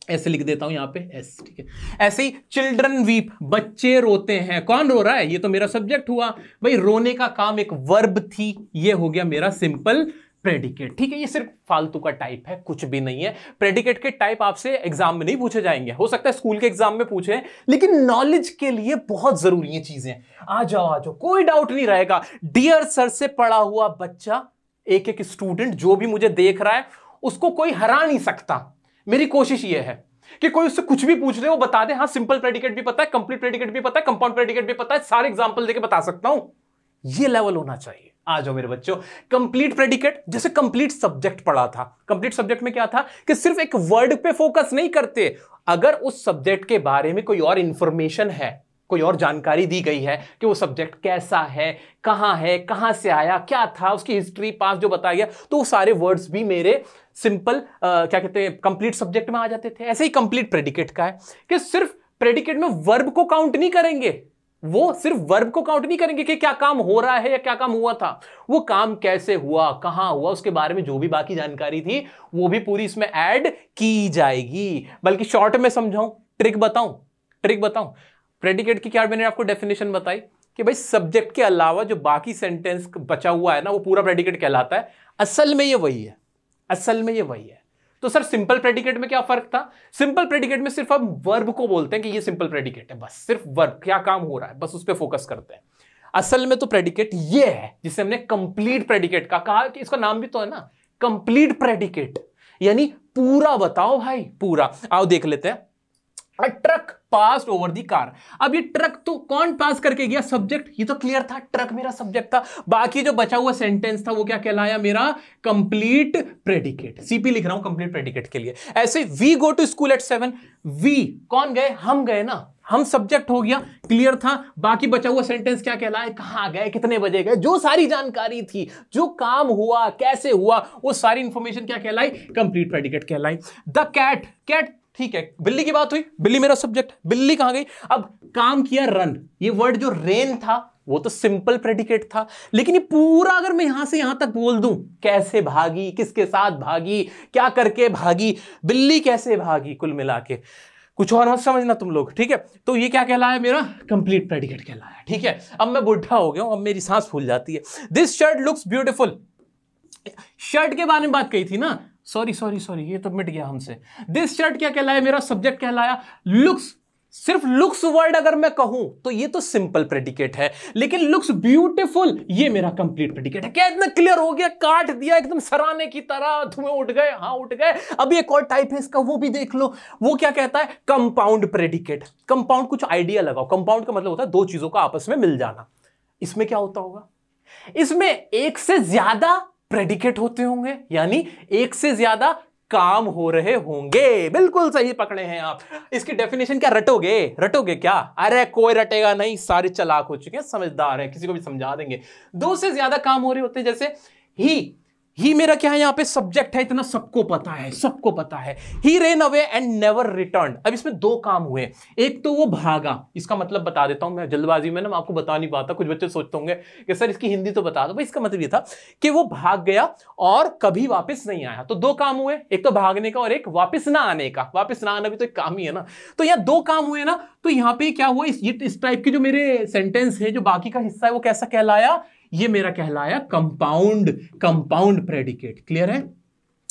ऐसे लिख देता हूं यहां पे एस। ठीक है, ऐसे ही चिल्ड्रन वीप, बच्चे रोते हैं, कौन रो रहा है? ये तो मेरा सब्जेक्ट हुआ। भाई रोने का काम एक वर्ब थी, ये हो गया मेरा सिंपल प्रेडिकेट। ठीक है, ये सिर्फ फालतू का टाइप है, कुछ भी नहीं है। प्रेडिकेट के टाइप आपसे एग्जाम में नहीं पूछे जाएंगे, हो सकता है स्कूल के एग्जाम में पूछे, लेकिन नॉलेज के लिए बहुत जरूरी है चीजें। आ जाओ, कोई डाउट नहीं रहेगा। डियर सर से पढ़ा हुआ बच्चा, एक एक स्टूडेंट जो भी मुझे देख रहा है, उसको कोई हरा नहीं सकता। मेरी कोशिश ये है कि कोई उससे कुछ भी पूछ ले वो बता दे, हाँ सिंपल प्रेडिकेट भी पता है, कंप्लीट प्रेडिकेट भी पता है, कंपाउंड प्रेडिकेट भी पता है, सारे एग्जांपल देके बता सकता हूं। ये लेवल होना चाहिए। आ जाओ मेरे बच्चों, कंप्लीट प्रेडिकेट, जैसे कंप्लीट सब्जेक्ट पढ़ा था। कंप्लीट सब्जेक्ट में क्या था कि सिर्फ एक वर्ड पे फोकस नहीं करते, अगर उस सब्जेक्ट के बारे में कोई और इंफॉर्मेशन है, कोई और जानकारी दी गई है कि वो सब्जेक्ट कैसा है, कहां से आया, क्या था, उसकी हिस्ट्री पास जो बताया गया, तो वो सारे वर्ड्स भी मेरे सिंपल क्या कहते हैं कंप्लीट सब्जेक्ट में आ जाते थे। ऐसे ही कंप्लीट प्रेडिकेट का है कि सिर्फ प्रेडिकेट में वर्ब को काउंट नहीं करेंगे, वो सिर्फ वर्ब को काउंट नहीं करेंगे कि क्या काम हो रहा है या क्या काम हुआ था, वो काम कैसे हुआ, कहां हुआ, उसके बारे में जो भी बाकी जानकारी थी वो भी पूरी इसमें ऐड की जाएगी। बल्कि शॉर्ट में समझाऊं, ट्रिक बताऊं, प्रेडिकेट की क्या मैंने आपको डेफिनेशन बताई कि भाई सब्जेक्ट के अलावा जो बाकी सेंटेंस बचा हुआ है ना, वो पूरा प्रेडिकेट कहलाता है। असल में ये वही है। तो सर सिंपल प्रेडिकेट में क्या फर्क था? सिंपल प्रेडिकेट में सिर्फ हम वर्ब को बोलते हैं कि ये सिंपल प्रेडिकेट है, बस सिर्फ वर्ब, क्या काम हो रहा है बस उस पर फोकस करते हैं। असल में तो प्रेडिकेट ये है जिसे हमने कंप्लीट प्रेडिकेट का कहा, कि इसका नाम भी तो है ना कंप्लीट प्रेडिकेट, यानी पूरा बताओ भाई, पूरा। आओ देख लेते हैं। A truck passed over the car। अब ये ट्रक तो कौन पास करके गया? सब्जेक्ट, ये तो क्लियर था, ट्रक मेरा सब्जेक्ट था। बाकी जो बचा हुआ सेंटेंस था वो क्या कहलाया? मेरा कंप्लीट प्रेडिकेट। सीपी लिख रहा हूं कंप्लीट प्रेडिकेट के लिए। ऐसे we go to school at 7, we कौन गए? हम गए ना, हम सब्जेक्ट हो गया, क्लियर था। बाकी बचा हुआ सेंटेंस क्या कहलाए? कहां गए, कितने बजे गए, जो सारी जानकारी थी, जो काम हुआ, कैसे हुआ, वो सारी इंफॉर्मेशन क्या कहलाई? कंप्लीट प्रेडिकेट कहलाई। द कैट, कैट ठीक है, बिल्ली की बात हुई, बिल्ली मेरा सब्जेक्ट, बिल्ली कहां गई? अब काम किया रन, ये वर्ड जो रेन था वो तो सिंपल प्रेडिकेट था, लेकिन ये पूरा अगर मैं यहां से यहां तक बोल दूं, कैसे भागी, किसके साथ भागी, क्या करके भागी, बिल्ली कैसे भागी, कुल मिला के कुछ और मत समझना तुम लोग, ठीक है। तो ये क्या कहलाया? मेरा कंप्लीट प्रेडिकेट कहलाया। ठीक है, अब मैं बुढ़ा हो गया हूं, अब मेरी सांस फूल जाती है। This shirt looks beautiful, shirt के बारे में बात कही थी ना, सॉरी ये तो मिट गया हमसे। दिस शर्ट क्या कहलाया? मेरा सब्जेक्ट कहलाया। लुक्स, सिर्फ लुक्स वर्ड अगर मैं कहूं तो ये तो सिंपल प्रेडिकेट है, लेकिन लुक्स ब्यूटीफुल ये मेरा कंप्लीट प्रेडिकेट है। क्या इतना क्लियर हो गया? काट दिया एकदम सराने की तरह, धुएं उठ गए। हाँ उठ गए। अब एक और टाइप है इसका, वो भी देख लो। वो क्या कहता है? Compound predicate. कंपाउंड, कुछ आइडिया लगाओ। कंपाउंड का मतलब होता है दो चीजों का आपस में मिल जाना। इसमें क्या होता होगा? इसमें एक से ज्यादा प्रेडिकेट होते होंगे, यानी एक से ज्यादा काम हो रहे होंगे। बिल्कुल सही पकड़े हैं आप। इसकी डेफिनेशन क्या रटोगे क्या? अरे कोई रटेगा नहीं, सारे चालाक हो चुके हैं, समझदार है, किसी को भी समझा देंगे। दो से ज्यादा काम हो रहे होते हैं, जैसे ही मेरा क्या है? यहां पे सब्जेक्ट है, इतना सबको पता है। He ran away and never return. अब इसमें दो काम हुए। एक तो वो भागा, इसका मतलब बता देता हूं मैं जल्दबाजी में ना, मैं आपको बता नहीं पाता। कुछ बच्चे सोचते होंगे कि सर इसकी हिंदी तो बता दो। भाई इसका मतलब ये था कि वो भाग गया और कभी वापस नहीं आया। तो दो काम हुए, एक तो भागने का और एक वापस ना आने का। वापस ना आना भी तो एक काम ही है ना। तो यहां दो काम हुए ना, तो यहां पे क्या हुआ? इस टाइप के जो मेरे सेंटेंस है, जो बाकी का हिस्सा है, वो कैसा कहलाया? ये मेरा कहलाया कंपाउंड प्रेडिकेट। क्लियर है?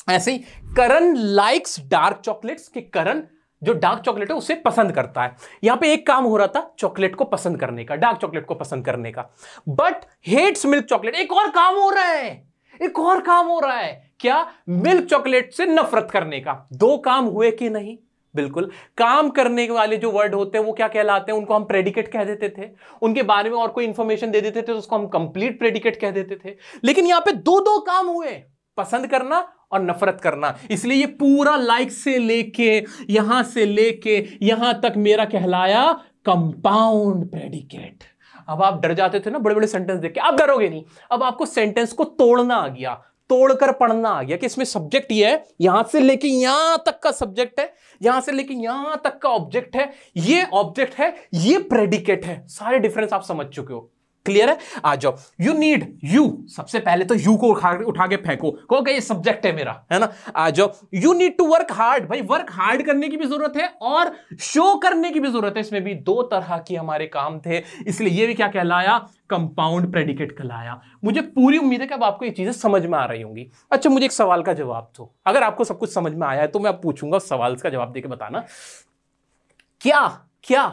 ऐसे ही करण लाइक्स डार्क चॉकलेट्स, कि करण जो डार्क चॉकलेट है उसे पसंद करता है। यहां पे एक काम हो रहा था चॉकलेट को पसंद करने का, डार्क चॉकलेट को पसंद करने का। बट हेट्स मिल्क चॉकलेट, एक और काम हो रहा है। क्या? मिल्क चॉकलेट से नफरत करने का। दो काम हुए कि नहीं? बिल्कुल। काम करने वाले जो वर्ड होते हैं वो क्या कहलाते हैं? उनको हम प्रेडिकेट कह देते थे। उनके बारे में और कोई इंफॉर्मेशन दे देते थे तो उसको हम कंप्लीट प्रेडिकेट कह देते थे। लेकिन यहां पे दो काम हुए, पसंद करना और नफरत करना। इसलिए ये पूरा लाइक से लेके यहां तक मेरा कहलाया कंपाउंड प्रेडिकेट। अब आप डर जाते थे ना बड़े बड़े सेंटेंस देख के, अब डरोगे नहीं। अब आपको सेंटेंस को तोड़ना आ गया। तोड़कर पढ़ना आ गया कि इसमें सब्जेक्ट ये है, यहां से लेके यहां तक का सब्जेक्ट है, यहां से लेके यहां तक का ऑब्जेक्ट है, ये ऑब्जेक्ट है, ये प्रेडिकेट है। सारे डिफरेंस आप समझ चुके हो, क्लियर है? आ जाओ। यू नीड, यू सबसे पहले तो यू को उठा के फेंको, कहो ये सब्जेक्ट है मेरा, है ना? आ जाओ। You need to work hard, भाई वर्क हार्ड करने की भी जरूरत है और शो करने की भी जरूरत है। इसमें भी दो तरह की हमारे काम थे, इसलिए ये भी क्या कहलाया? कंपाउंड प्रेडिकेट कहलाया। मुझे पूरी उम्मीद है कि अब आपको ये चीजें समझ में आ रही होंगी। अच्छा, मुझे एक सवाल का जवाब दो। अगर आपको सब कुछ समझ में आया है तो मैं अब पूछूंगा, सवाल का जवाब देके बताना। क्या क्या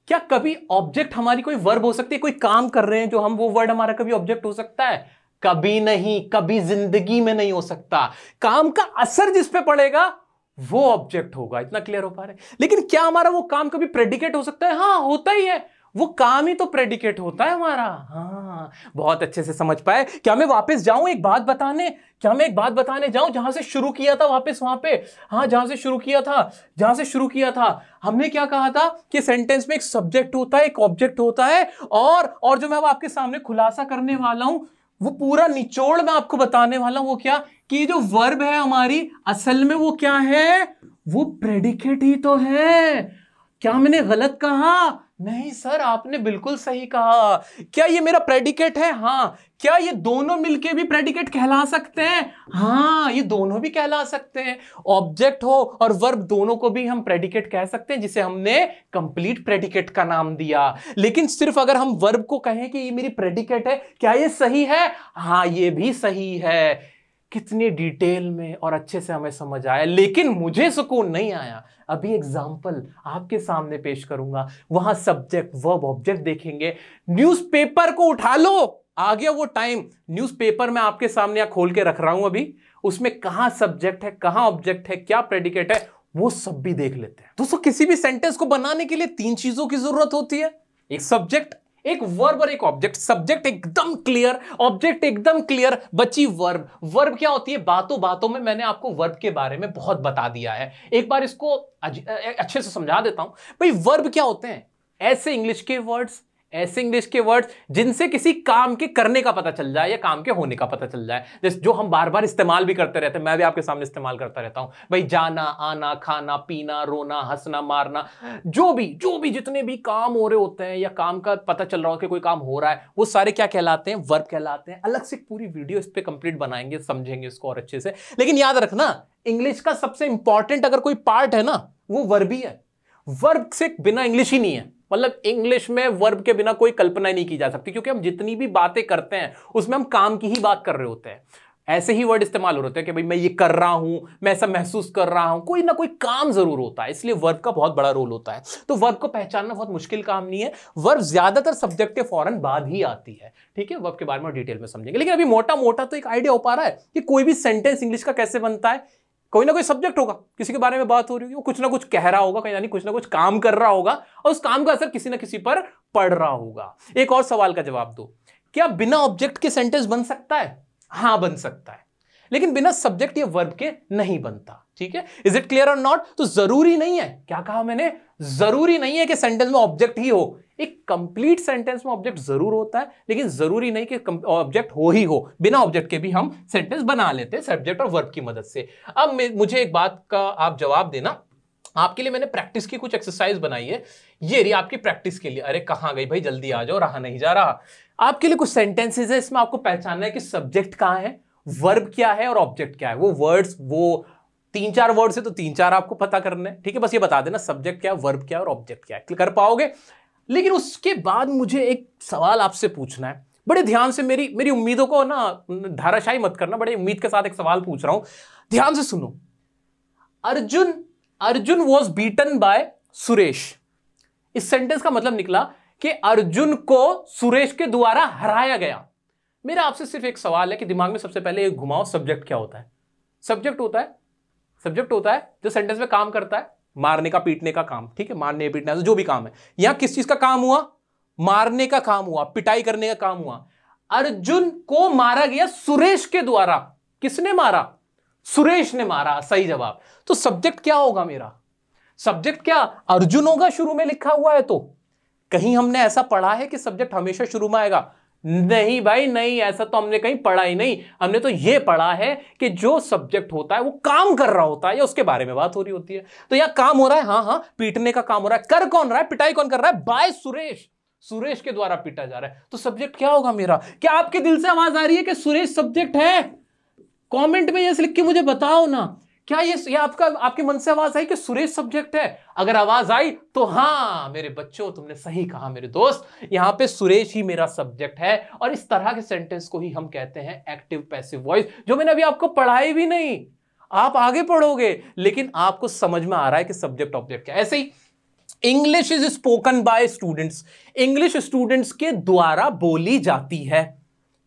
क्या कभी ऑब्जेक्ट हमारी कोई वर्ब हो सकती है? कोई काम कर रहे हैं जो हम, वो वर्ड हमारा कभी ऑब्जेक्ट हो सकता है? कभी नहीं, कभी जिंदगी में नहीं हो सकता। काम का असर जिस पे पड़ेगा वो ऑब्जेक्ट होगा। इतना क्लियर हो पा रहे? लेकिन क्या हमारा वो काम कभी प्रेडिकेट हो सकता है? हाँ, होता ही है। वो काम ही तो प्रेडिकेट होता है हमारा। हाँ, बहुत अच्छे से समझ पाए। क्या मैं वापस जाऊं एक बात बताने? क्या मैं एक बात बताने जाऊं जहां से शुरू किया था, वापस वहां पे? हाँ, जहां से शुरू किया था हमने क्या कहा था कि सेंटेंस में एक सब्जेक्ट होता है, एक ऑब्जेक्ट होता है, और जो मैं अब आपके सामने खुलासा करने वाला हूं, वो पूरा निचोड़ मैं आपको बताने वाला हूं। वो क्या? कि जो वर्ब है हमारी, असल में वो क्या है? वो प्रेडिकेट ही तो है। क्या मैंने गलत कहा? नहीं सर, आपने बिल्कुल सही कहा। क्या ये मेरा प्रेडिकेट है? हाँ। क्या ये दोनों मिलके भी प्रेडिकेट कहला सकते हैं? हाँ, ये दोनों भी कहला सकते हैं। ऑब्जेक्ट हो और वर्ब दोनों को भी हम प्रेडिकेट कह सकते हैं, जिसे हमने कंप्लीट प्रेडिकेट का नाम दिया। लेकिन सिर्फ अगर हम वर्ब को कहें कि ये मेरी प्रेडिकेट है, क्या ये सही है? हाँ, ये भी सही है। कितनी डिटेल में और अच्छे से हमें समझ आया, लेकिन मुझे सुकून नहीं आया। अभी एग्जाम्पल आपके सामने पेश करूंगा, वहां सब्जेक्ट वर्ब ऑब्जेक्ट देखेंगे। न्यूज़पेपर को उठा लो, आ गया वो टाइम। न्यूज़पेपर मैं आपके सामने खोल के रख रहा हूं अभी, उसमें कहां सब्जेक्ट है, कहां ऑब्जेक्ट है, क्या प्रेडिकेट है, वो सब भी देख लेते हैं। दोस्तों, किसी भी सेंटेंस को बनाने के लिए तीन चीजों की जरूरत होती है, एक सब्जेक्ट, एक वर्ब और एक ऑब्जेक्ट। सब्जेक्ट एकदम क्लियर, ऑब्जेक्ट एकदम क्लियर, बची वर्ब। वर्ब क्या होती है? बातों बातों में मैंने आपको वर्ब के बारे में बहुत बता दिया है। एक बार इसको अच्छे से समझा देता हूं। भाई वर्ब क्या होते हैं? ऐसे इंग्लिश के वर्ड्स जिनसे किसी काम के करने का पता चल जाए या काम के होने का पता चल जाए। जैसे जो हम बार बार इस्तेमाल भी करते रहते हैं, मैं भी आपके सामने इस्तेमाल करता रहता हूं। भाई जाना, आना, खाना, पीना, रोना, हंसना, मारना, जो भी जितने भी काम हो रहे होते हैं या काम का पता चल रहा हो कि कोई काम हो रहा है, वो सारे क्या कहलाते हैं? वर्ब कहलाते हैं। अलग से पूरी वीडियो इस पे कंप्लीट बनाएंगे, समझेंगे इसको और अच्छे से। लेकिन याद रखना, इंग्लिश का सबसे इंपॉर्टेंट अगर कोई पार्ट है ना, वो वर्ब ही है। वर्ब से बिना इंग्लिश ही नहीं है। मतलब इंग्लिश में वर्ब के बिना कोई कल्पना ही नहीं की जा सकती, क्योंकि हम जितनी भी बातें करते हैं उसमें हम काम की ही बात कर रहे होते हैं। ऐसे ही वर्ड इस्तेमाल हो रहे होते हैं कि भाई मैं ये कर रहा हूं, मैं ऐसा महसूस कर रहा हूं, कोई ना कोई काम जरूर होता है। इसलिए वर्ब का बहुत बड़ा रोल होता है। तो वर्ब को पहचानना बहुत मुश्किल काम नहीं है। वर्ब ज्यादातर सब्जेक्ट के फौरन बाद ही आती है। ठीक है, वर्ब के बारे में डिटेल में समझेंगे, लेकिन अभी मोटा मोटा तो एक आइडिया हो पा रहा है कि कोई भी सेंटेंस इंग्लिश का कैसे बनता है। कोई ना कोई सब्जेक्ट होगा, किसी के बारे में बात हो रही होगी, वो कुछ ना कुछ कह रहा होगा, यानी कुछ ना कुछ काम कर रहा होगा, और उस काम का असर किसी ना किसी पर पड़ रहा होगा। एक और सवाल का जवाब दो, क्या बिना ऑब्जेक्ट के सेंटेंस बन सकता है? हाँ, बन सकता है, लेकिन बिना सब्जेक्ट या वर्ब के नहीं बनता। ठीक है, इज इट क्लियर और नॉट? तो जरूरी नहीं है, क्या कहा मैंने? जरूरी नहीं है कि सेंटेंस में ऑब्जेक्ट ही हो। एक कंप्लीट सेंटेंस में ऑब्जेक्ट जरूर होता है, लेकिन जरूरी नहीं कि ऑब्जेक्ट हो ही हो। बिना ऑब्जेक्ट के भी हम सेंटेंस बना लेते हैं सब्जेक्ट और वर्ब की मदद से। अब मुझे एक बात का आप जवाब देना। आपके लिए मैंने प्रैक्टिस की कुछ एक्सरसाइज बनाई है, ये रही आपकी प्रैक्टिस के लिए। अरे कहां गई भाई, जल्दी आ जाओ, रहा नहीं जा रहा। आपके लिए कुछ सेंटेंसेस है, इसमें आपको पहचानना है कि सब्जेक्ट कहां है, वर्ब क्या है और ऑब्जेक्ट क्या है। वो वर्ड्स, वो 3-4 वर्ड्स है तो 3-4 आपको पता करना है। ठीक है, बस ये बता देना सब्जेक्ट क्या है, वर्ब क्या है और ऑब्जेक्ट क्या है, कर पाओगे। लेकिन उसके बाद मुझे एक सवाल आपसे पूछना है, बड़े ध्यान से। मेरी उम्मीदों को ना धाराशायी मत करना, बड़े उम्मीद के साथ एक सवाल पूछ रहा हूं, ध्यान से सुनो। Arjun was beaten by Suresh. इस सेंटेंस का मतलब निकला कि अर्जुन को सुरेश के द्वारा हराया गया। मेरा आपसे सिर्फ एक सवाल है कि दिमाग में सबसे पहले एक घुमाओ, सब्जेक्ट क्या होता है? सब्जेक्ट होता है जो सेंटेंस में काम करता है, मारने का, पीटने का काम। ठीक है, मारने पीटने जो भी काम है। यहां किस चीज का काम हुआ? मारने का काम हुआ, पिटाई करने का काम हुआ। अर्जुन को मारा गया सुरेश के द्वारा। किसने मारा? सुरेश ने मारा, सही जवाब। तो सब्जेक्ट क्या होगा मेरा? सब्जेक्ट क्या अर्जुन होगा, शुरू में लिखा हुआ है तो। कहीं हमने ऐसा पढ़ा है कि सब्जेक्ट हमेशा शुरू में आएगा? नहीं भाई नहीं, ऐसा तो हमने कहीं पढ़ा ही नहीं। हमने तो यह पढ़ा है कि जो सब्जेक्ट होता है वो काम कर रहा होता है या उसके बारे में बात हो रही होती है। तो यह काम हो रहा है, हाँ, पीटने का काम हो रहा है। कर कौन रहा है, पिटाई कौन कर रहा है? बाय सुरेश, सुरेश के द्वारा पीटा जा रहा है। तो सब्जेक्ट क्या होगा मेरा? क्या आपके दिल से आवाज आ रही है कि सुरेश सब्जेक्ट है? कमेंट में ये लिख के मुझे बताओ ना, क्या ये आपके मन से आवाज आई कि सुरेश सब्जेक्ट है? अगर आवाज आई तो हाँ मेरे बच्चों, तुमने सही कहा मेरे दोस्त, यहां पे सुरेश ही मेरा सब्जेक्ट है। और इस तरह के सेंटेंस को ही हम कहते हैं एक्टिव पैसिव वॉइस, जो मैंने अभी आपको पढ़ाई भी नहीं, आप आगे पढ़ोगे, लेकिन आपको समझ में आ रहा है कि सब्जेक्ट ऑब्जेक्ट क्या है। ऐसे ही English is spoken by students, English students के द्वारा बोली जाती है।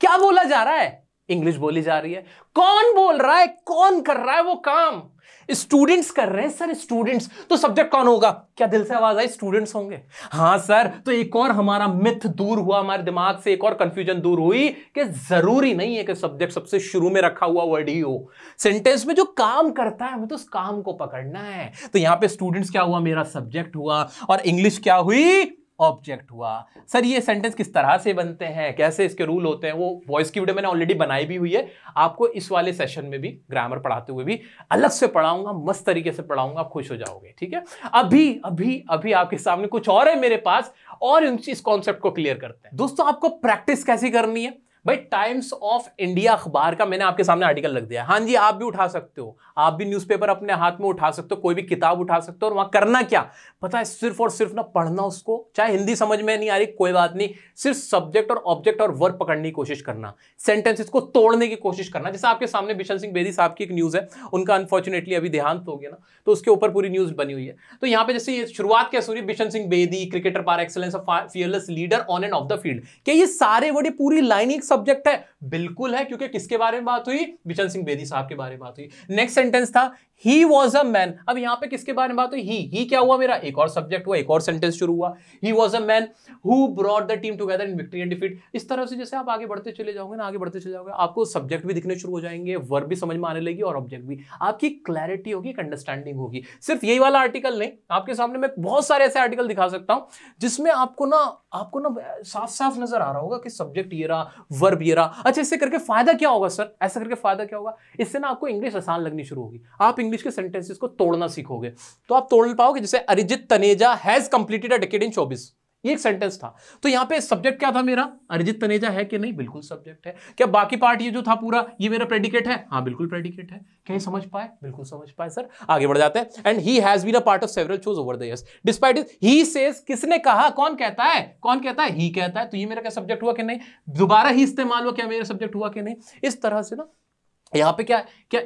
क्या बोला जा रहा है? इंग्लिश बोली जा रही है। कौन बोल रहा है, कौन कर रहा है वो काम? स्टूडेंट्स कर रहे हैं सर, स्टूडेंट्स। तो सब्जेक्ट कौन होगा? क्या दिल से आवाज आई? स्टूडेंट्स होंगे। हां सर, तो एक और हमारा मिथ दूर हुआ, हमारे दिमाग से एक और कंफ्यूजन दूर हुई कि जरूरी नहीं है कि सब्जेक्ट सबसे शुरू में रखा हुआ वर्ड ही हो। सेंटेंस में जो काम करता है हमें तो उस काम को पकड़ना है। तो यहां पे स्टूडेंट्स क्या हुआ? मेरा सब्जेक्ट हुआ, और इंग्लिश क्या हुई? ऑब्जेक्ट हुआ। सर ये सेंटेंस किस तरह से बनते हैं, कैसे इसके रूल होते हैं, वो वॉइस की वीडियो मैंने ऑलरेडी बनाई भी हुई है। आपको इस वाले सेशन में भी ग्रामर पढ़ाते हुए भी अलग से पढ़ाऊंगा, मस्त तरीके से पढ़ाऊंगा, आप खुश हो जाओगे। ठीक है, अभी अभी अभी आपके सामने कुछ और है मेरे पास, और इस कॉन्सेप्ट को क्लियर करते हैं। दोस्तों आपको प्रैक्टिस कैसी करनी है भाई? टाइम्स ऑफ इंडिया अखबार का मैंने आपके सामने आर्टिकल रख दिया। हाँ जी, आप भी उठा सकते हो, आप भी न्यूज़पेपर अपने हाथ में उठा सकते हो, कोई भी किताब उठा सकते हो। और वहां करना क्या पता है? सिर्फ और सिर्फ ना पढ़ना उसको, चाहे हिंदी समझ में नहीं आ रही कोई बात नहीं, सिर्फ सब्जेक्ट और ऑब्जेक्ट और वर्ब पकड़ने की कोशिश करना, सेंटेंसेस को तोड़ने की कोशिश करना। जैसे आपके सामने बिशन सिंह बेदी साहब की एक न्यूज है, उनका अनफॉर्चुनेटली अभी देहांत हो गया ना, तो उसके ऊपर पूरी न्यूज बनी हुई है। तो यहाँ पे जैसे ये शुरुआत कैसे हो रही है? Bishan Singh Bedi cricketer par excellence, fearless leader on and off the field. क्या ये सारे वर्ड, पूरी लाइन एक सब्जेक्ट है? बिल्कुल है, क्योंकि किसके बारे में बात हुई? बिशन सिंह बेदी साहब के बारे में बात हुई। नेक्स्ट सेंटेंस था ही वॉज अ मैन। अब यहां पे किसके बारे में बात हुई? ही क्या हुआ मेरा? एक और सब्जेक्ट हुआ, एक और सेंटेंस शुरू हुआ। He was a man who brought the team together in victory and defeat. इस तरह से जैसे आप आगे बढ़ते चले जाओगे ना, आगे बढ़ते चले जाओगे, आपको सब्जेक्ट भी दिखने शुरू हो जाएंगे, वर्ब भी समझ में आने लगी, और ऑब्जेक्ट भी। आपकी क्लैरिटी होगी, अंडरस्टैंडिंग होगी। सिर्फ यही वाला आर्टिकल नहीं, आपके सामने मैं बहुत सारे ऐसे आर्टिकल दिखा सकता हूं जिसमें आपको ना साफ साफ नजर आ रहा होगा कि सब्जेक्ट ये रहा, वर्ब ये रहा। अच्छा, इससे करके फायदा क्या होगा सर? ऐसा करके फायदा क्या होगा? इससे ना आपको इंग्लिश आसान लगनी शुरू होगी, आप इंग्लिश के सेंटेंसेस को तोड़ना सीखोगे। तो आप तोड़ पाओगे। जैसे Arijit Taneja has completed a decade in 24, ये एक सेंटेंस था। तो यहां पे सब्जेक्ट क्या था मेरा? अरिजीत तनेजा है कि नहीं? बिल्कुल सब्जेक्ट है। क्या बाकी पार्ट ये जो था पूरा, ये मेरा प्रेडिकेट है? हाँ बिल्कुल प्रेडिकेट है। क्या ये समझ पाए? बिल्कुल समझ पाए सर। आगे बढ़ जाते हैं। And he has been a part of several shows over the years despite it. He says, किसने कहा? कौन कहता है? कौन कहता है? ही कहता है। तो ये मेरा क्या सब्जेक्ट हुआ कि नहीं? दोबारा ही इस्तेमाल हुआ, क्या मेरा सब्जेक्ट हुआ कि नहीं? इस तरह से ना यहाँ पे क्या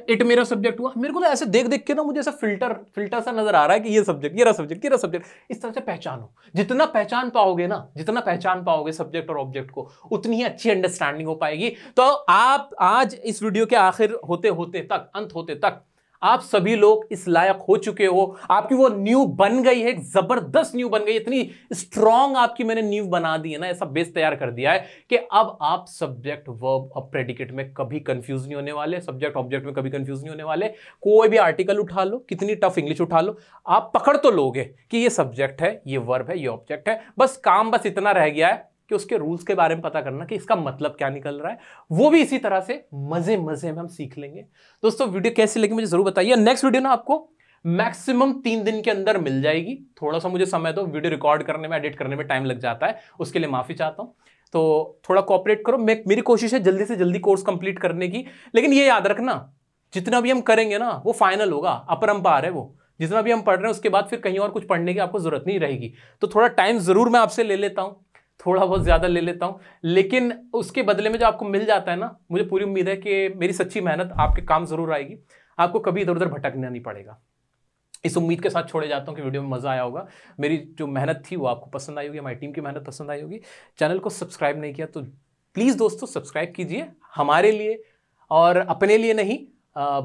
इट मेरा सब्जेक्ट हुआ। मेरे को तो ऐसे देख देख के ना मुझे ऐसा फिल्टर सा नजर आ रहा है कि ये सब्जेक्ट, ये रहा सब्जेक्ट, ये रहा सब्जेक्ट। इस तरह से पहचानो। जितना पहचान पाओगे ना, जितना पहचान पाओगे सब्जेक्ट और ऑब्जेक्ट को, उतनी ही अच्छी अंडरस्टैंडिंग हो पाएगी। तो आप आज इस वीडियो के आखिर होते होते तक, अंत होते तक, आप सभी लोग इस लायक हो चुके हो। आपकी वो नींव बन गई है, एक जबरदस्त नींव बन गई, इतनी स्ट्रॉन्ग आपकी मैंने नींव बना दी है ना, ऐसा बेस तैयार कर दिया है कि अब आप सब्जेक्ट, वर्ब और प्रेडिकेट में कभी कंफ्यूज नहीं होने वाले, सब्जेक्ट ऑब्जेक्ट में कभी कंफ्यूज नहीं होने वाले। कोई भी आर्टिकल उठा लो, कितनी टफ इंग्लिश उठा लो, आप पकड़ तो लोगे कि ये सब्जेक्ट है, ये वर्ब है, ये ऑब्जेक्ट है। बस काम बस इतना रह गया है कि उसके रूल्स के बारे में पता करना कि इसका मतलब क्या निकल रहा है। वो भी इसी तरह से मजे मजे में हम सीख लेंगे। दोस्तों वीडियो कैसी लगी मुझे जरूर बताइए। नेक्स्ट वीडियो ना आपको मैक्सिमम 3 दिन के अंदर मिल जाएगी। थोड़ा सा मुझे समय दो, वीडियो रिकॉर्ड करने में, एडिट करने में टाइम लग जाता है, उसके लिए माफी चाहता हूं। तो थोड़ा कोऑपरेट करो। मेरी कोशिश है जल्दी से जल्दी कोर्स कंप्लीट करने की, लेकिन ये याद रखना जितना भी हम करेंगे ना वो फाइनल होगा, अपरंपार है वो। जितना भी हम पढ़ रहे हैं उसके बाद फिर कहीं और कुछ पढ़ने की आपको जरूरत नहीं रहेगी। तो थोड़ा टाइम जरूर मैं आपसे ले लेता हूं, थोड़ा बहुत ज्यादा ले लेता हूं, लेकिन उसके बदले में जो आपको मिल जाता है ना, मुझे पूरी उम्मीद है कि मेरी सच्ची मेहनत आपके काम जरूर आएगी। आपको कभी इधर उधर भटकना नहीं पड़ेगा। इस उम्मीद के साथ छोड़े जाता हूं कि वीडियो में मजा आया होगा, मेरी जो मेहनत थी वो आपको पसंद आई होगी, हमारी टीम की मेहनत पसंद आई होगी। चैनल को सब्सक्राइब नहीं किया तो प्लीज दोस्तों सब्सक्राइब कीजिए, हमारे लिए और अपने लिए नहीं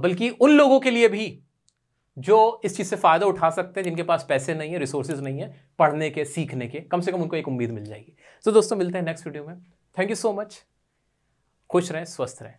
बल्कि उन लोगों के लिए भी जो इस चीज से फायदा उठा सकते हैं, जिनके पास पैसे नहीं है, रिसोर्सेज नहीं है पढ़ने के, सीखने के, कम से कम उनको एक उम्मीद मिल जाएगी। तो दोस्तों मिलते हैं नेक्स्ट वीडियो में। Thank you so much. खुश रहें, स्वस्थ रहें।